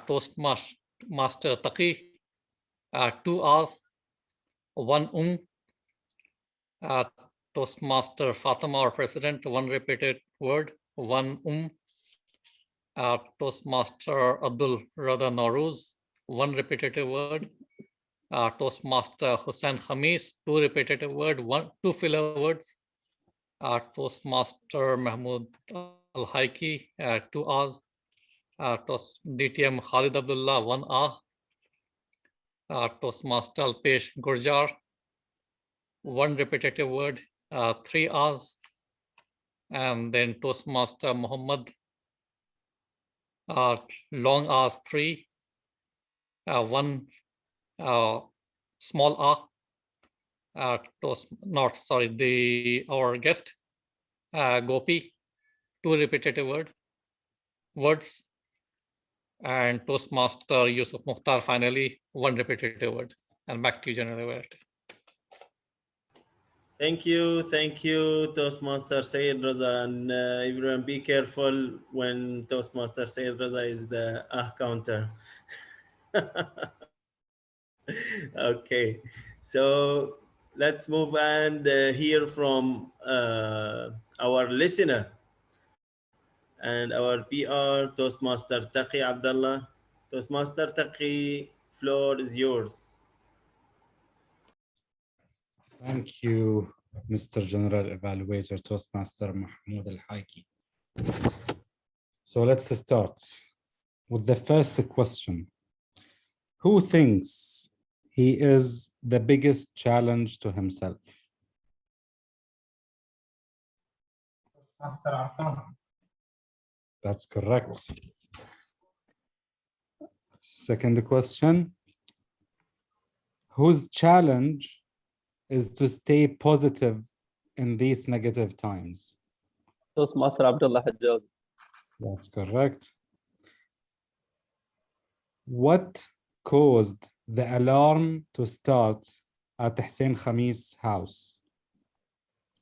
Toastmaster Taqi, 2 R's, 1 Toastmaster Fatema, or President, 1 repeated word, 1 Toastmaster Abdulla Redha Nowrooz, 1 repetitive word. Toastmaster Hussain Khamis, 2 repetitive word, 2 filler words. Toastmaster Mahmood Hayki, 2 R's. DTM Khalid Abdulla, 1 R. Toastmaster Alpesh Gurjar, 1 repetitive word, 3 R's. And then Toastmaster Muhammad, long R's, 3, 1 small R. Our guest, Gopi, 2 repetitive words. And Toastmaster Yusuf Mukhtar, finally, 1 repetitive word. And back to you, General Secretary. Thank you, Toastmaster Syed Raza, and everyone be careful when Toastmaster Syed Raza is the counter. Okay, so let's move and hear from our listener and our PR, Toastmaster Taqi Abdulla. Toastmaster Taqi, floor is yours. Thank you, Mr. General Evaluator, Toastmaster Mahmood Al-Hayki. So let's start with the first question. Who thinks he is the biggest challenge to himself? Master Arfan. That's correct. Second question. Whose challenge is to stay positive in these negative times? Toastmaster Abdulla Hijazi. That's correct. What caused the alarm to start at Hussain Khamis' house?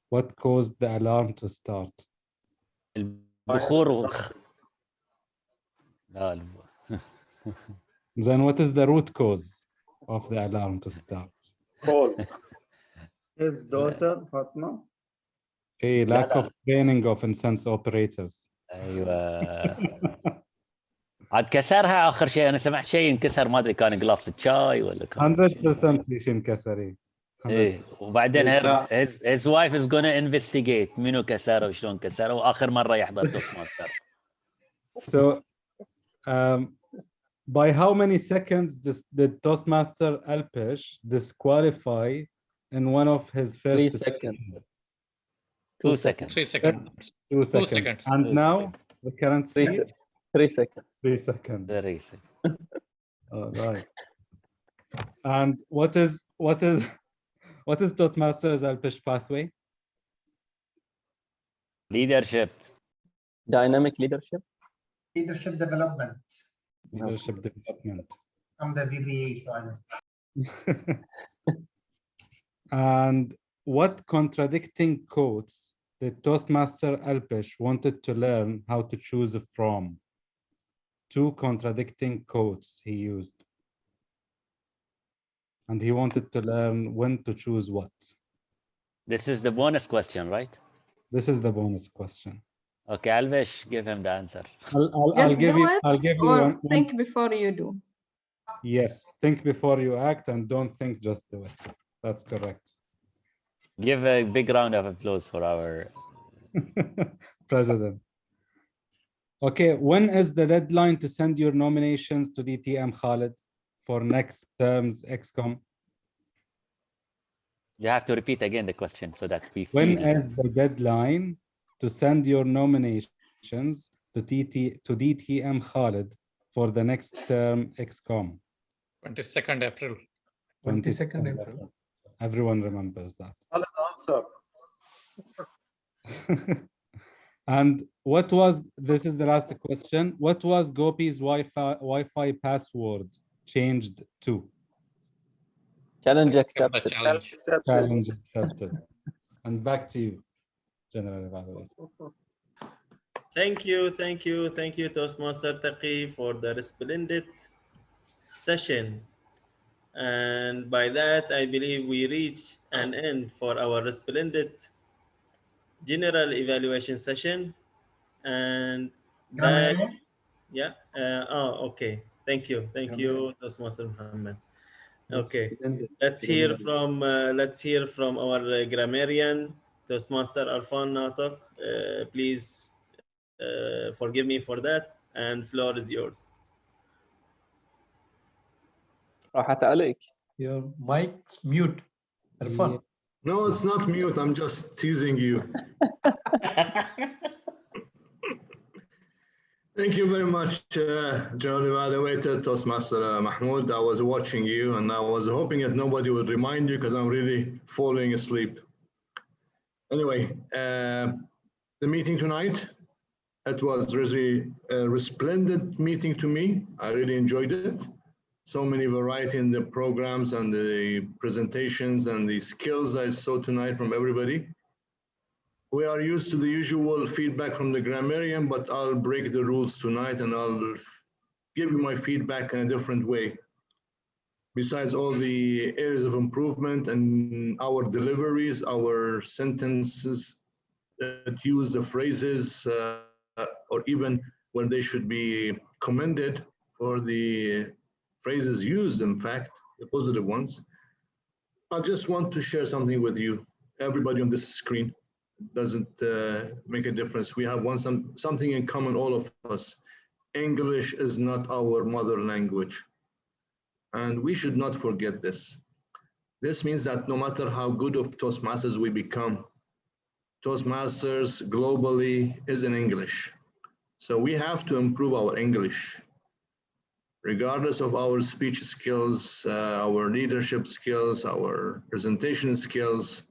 What caused the alarm to start? Then what is the root cause of the alarm to start? Paul. His daughter, Fatema. A lack of training of incense operators. ايوه عاد كسرها اخر شيء انا سمعت شيء انكسر ما ادري كان جلاس الشاي ولا كان 100% ليش انكسر ايه وبعدين his wife is gonna investigate منو كسره وشلون كسره واخر مره يحضر توستماستر. So by how many seconds did Toastmaster Alpesh disqualify in one of his first 3 seconds. 2 seconds. 3 seconds. 2 seconds. And now the current speed? 3 seconds. 3 seconds. 3 seconds. All right. And what is Toastmaster's Alpesh pathway? Leadership. Dynamic leadership. Leadership development. Leadership development. I'm the VBA, so I know. And what contradicting quotes did Toastmaster Alpesh wanted to learn how to choose from? 2 contradicting quotes he used. And he wanted to learn when to choose what. This is the bonus question, right? This is the bonus question. Okay, Alpesh, give him the answer. I'll give you one. Think before you do. Yes, think before you act and don't think, just do it. That's correct. Give a big round of applause for our president. Okay, when is the deadline to send your nominations to DTM, Khalid, for next term's XCOM? You have to repeat again the question so that we When is the deadline to send your nominations to DTM Khalid for the next term XCOM. 22nd April. 22nd April. Everyone remembers that. Valid answer. And what was, this is the last question, what was Gopi's Wi-Fi password changed to? Challenge accepted. Challenge accepted. And back to you, General Evaluator. Thank you, Toastmaster Taqi, for the splendid session. And by that, I believe we reach an end for our splendid general evaluation session. And back, yeah, okay. Thank you, Toastmaster Muhammad. Okay, let's hear from our grammarian, Toastmaster Arfan Nateq. Please forgive me for that, and floor is yours. راحت عليك. Your mic's mute. Arfan. No, it's not mute. I'm just teasing you. Thank you very much, General Evaluator, Toastmaster Mahmood. I was watching you and I was hoping that nobody would remind you because I'm really falling asleep. Anyway, the meeting tonight, it was really a resplendent meeting to me. I really enjoyed it. So many variety in the programs and the presentations and the skills I saw tonight from everybody. We are used to the usual feedback from the grammarian, but I'll break the rules tonight and I'll give you my feedback in a different way. Besides all the areas of improvement and our deliveries, our sentences that use the phrases, or even when they should be commended for the phrases used, in fact, the positive ones. I just want to share something with you, everybody on this screen. Doesn't make a difference. We have something in common, all of us. English is not our mother language. And we should not forget this. This means that no matter how good of Toastmasters we become, Toastmasters globally is in English. So we have to improve our English. Regardless of our speech skills, our leadership skills, our presentation skills,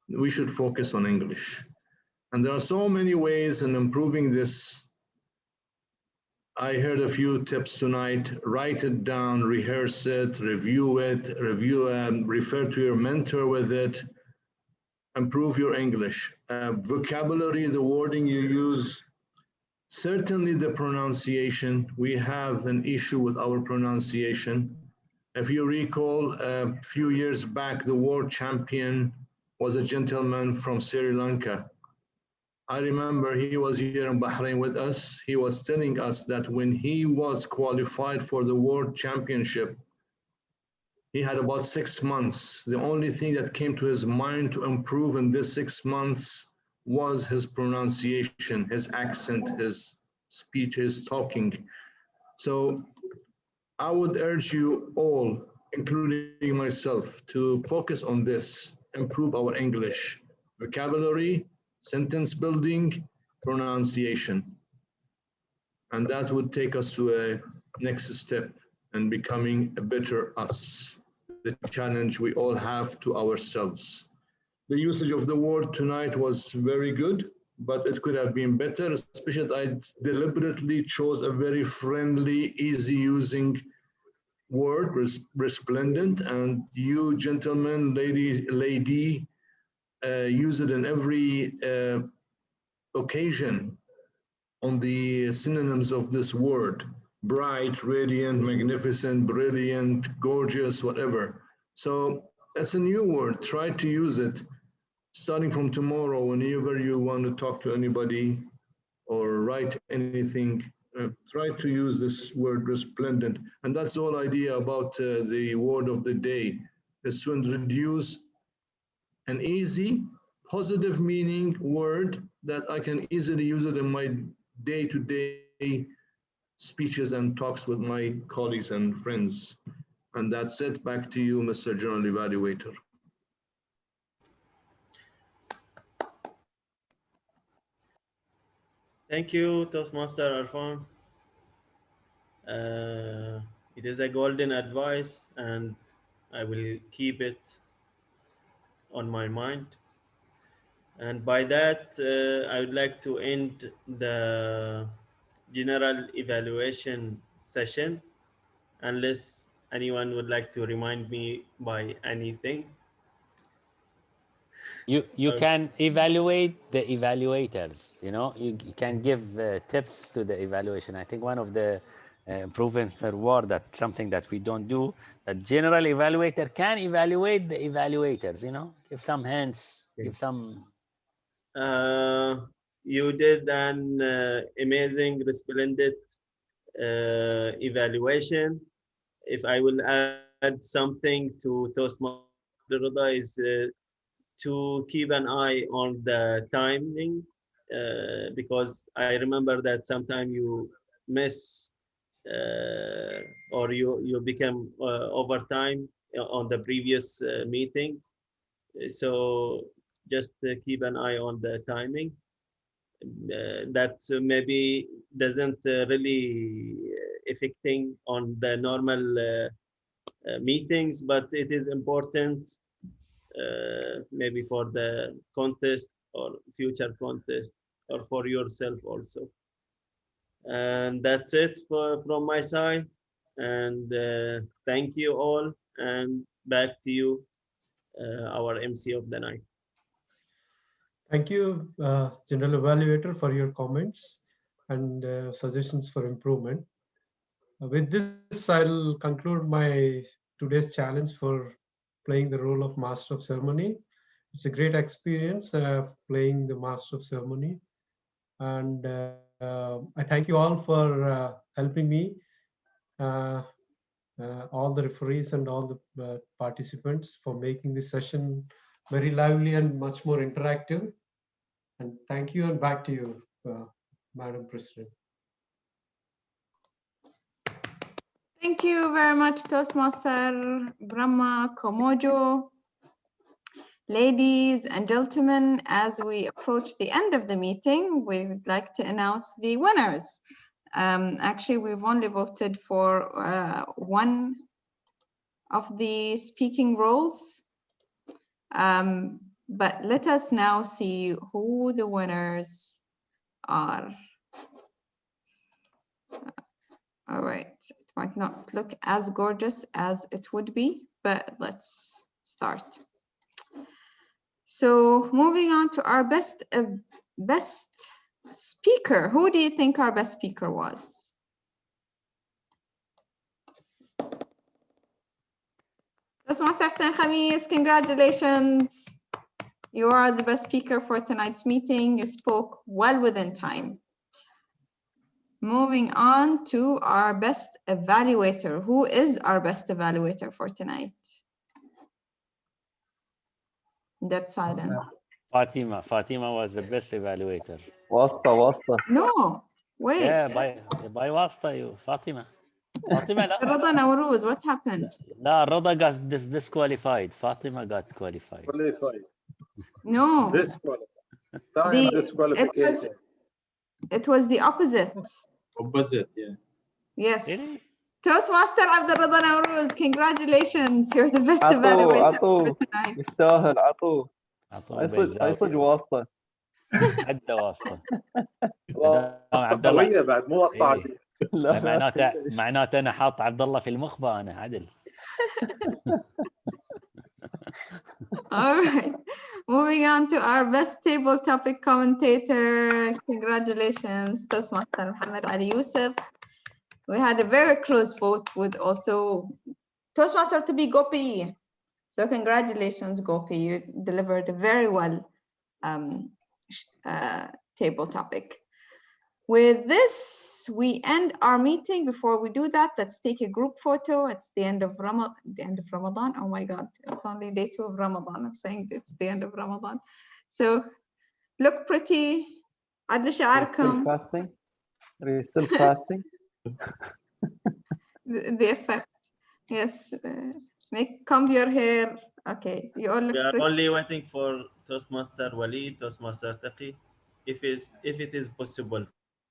we should focus on English. And there are so many ways in improving this. I heard a few tips tonight. Write it down, rehearse it, refer to your mentor with it. Improve your English. Vocabulary, the wording you use, certainly the pronunciation. We have an issue with our pronunciation. If you recall, a few years back, the world champion was a gentleman from Sri Lanka. I remember he was here in Bahrain with us. He was telling us that when he was qualified for the world championship, he had about 6 months. The only thing that came to his mind to improve in this 6 months was his pronunciation, his accent, his speech, his talking. So I would urge you all, including myself, to focus on this. Improve our English, vocabulary, sentence building, pronunciation. And that would take us to a next step in becoming a better us, the challenge we all have to ourselves. The usage of the word tonight was very good, but it could have been better, especially that I deliberately chose a very friendly, easy using word, resplendent, and you gentlemen, lady, use it in every occasion on the synonyms of this word: bright, radiant, magnificent, brilliant, gorgeous, whatever. So it's a new word. Try to use it starting from tomorrow. Whenever you want to talk to anybody or write anything, try to use this word resplendent. And that's the whole idea about the word of the day, is to introduce an easy, positive meaning word that I can easily use it in my day-to-day speeches and talks with my colleagues and friends. And that's it. Back to you, Mr. General Evaluator. Thank you, Toastmaster Arfan. It is a golden advice, and I will keep it on my mind. And by that, I would like to end the general evaluation session, unless anyone would like to remind me by anything. You can evaluate the evaluators. You know, you can give tips to the evaluation. I think one of the improvements per word, that's something that we don't do. The general evaluator can evaluate the evaluators. You know, give some hints, give some. You did an amazing, resplendent evaluation. If I will add something to Toastmaster Redha is to keep an eye on the timing, because I remember that sometimes you miss or you become overtime on the previous meetings. So just keep an eye on the timing. That maybe doesn't really affecting on the normal meetings, but it is important maybe for the contest or future contest or for yourself also. And that's it from my side. And thank you all. And back to you, our MC of the night. Thank you, General Evaluator, for your comments and suggestions for improvement. With this, I'll conclude my today's challenge for playing the role of Master of Ceremony. It's a great experience playing the Master of Ceremony. And I thank you all for helping me, all the referees and all the participants for making this session very lively and much more interactive. And thank you, and back to you, Madam President. Thank you very much, Toastmaster Brahma, Kommoju. Ladies and gentlemen, as we approach the end of the meeting, we would like to announce the winners. Actually, we've only voted for one of the speaking roles. But let us now see who the winners are. All right, it might not look as gorgeous as it would be, but let's start. So moving on to our best speaker. Who do you think our best speaker was? Toastmaster Khamis, congratulations. You are the best speaker for tonight's meeting. You spoke well within time. Moving on to our best evaluator. Who is our best evaluator for tonight? That's silent. Fatema was the best evaluator. Wasta. No, wait. Yeah, by Wasta, you, Fatema. Fatema, لا. Redha Nowrooz, what happened? لا, Redha got disqualified. Fatema got qualified. No. Disqualified. Disqualification. It was the opposite. Opposite, yeah. Yes. Really? Toastmaster Redha Nowrooz, congratulations. You're the best evaluator for tonight. يستاهل عطوه. I صدق واسطة. عدى واسطة. واسطة قوية بعد مو واسطة عادية. معناته أنا حاط عبد الله في المخبأ أنا عدل. All right. Moving on to our best table topic commentator. Congratulations, Toastmaster Mohamed Ali Yusuf. We had a very close vote with also Toastmaster to be Gopi. So congratulations, Gopi. You delivered a very well table topic. With this, we end our meeting. Before we do that, let's take a group photo. It's the end of Ramadan. Oh my God, it's only day 2 of Ramadan. I'm saying it's the end of Ramadan. So look pretty. Adlu sha'arkum. Still fasting? Are you still fasting? The effect. Yes. Comb your hair. Okay. You all look We are pretty. only waiting for Toastmaster Waleed, Toastmaster Taqi. if it is possible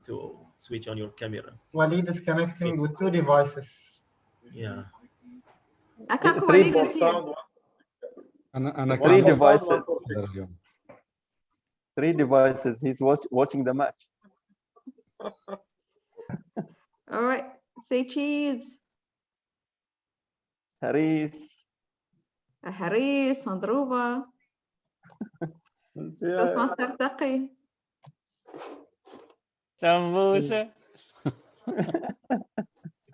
to switch on your camera. Waleed is connecting with 2 devices. Yeah. Akaku Three Waleed is here. أنا Three كمان devices. اليوم. 3 devices. He's watching the match. All right, say cheese. Haris. Haris, مضروبة. Toastmaster Taqi. Sambusa.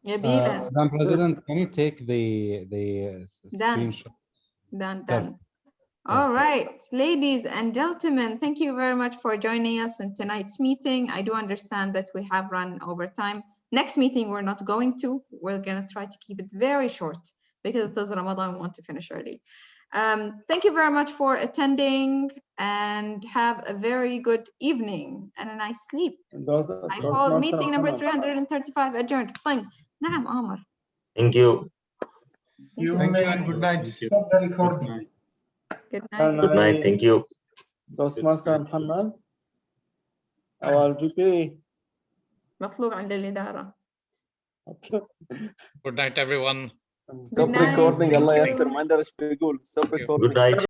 Yabila. Madam President, can you take the screenshot? Done. All right, ladies and gentlemen, thank you very much for joining us in tonight's meeting. I do understand that we have run over time. Next meeting, we're not going to. We're going to try to keep it very short because it is Ramadan, we want to finish early. Thank you very much for attending and have a very good evening and a nice sleep. I call meeting number 335 adjourned. طيب. نعم عمر. Thank you. Thank you and good night. Good night. Good night. Thank you. Toastmaster Muhammad. Our GP. مطلوب عند الإدارة. Good night, everyone. Stop recording. الله يستر ما عندنا ايش بيقول. Stop recording. Good night.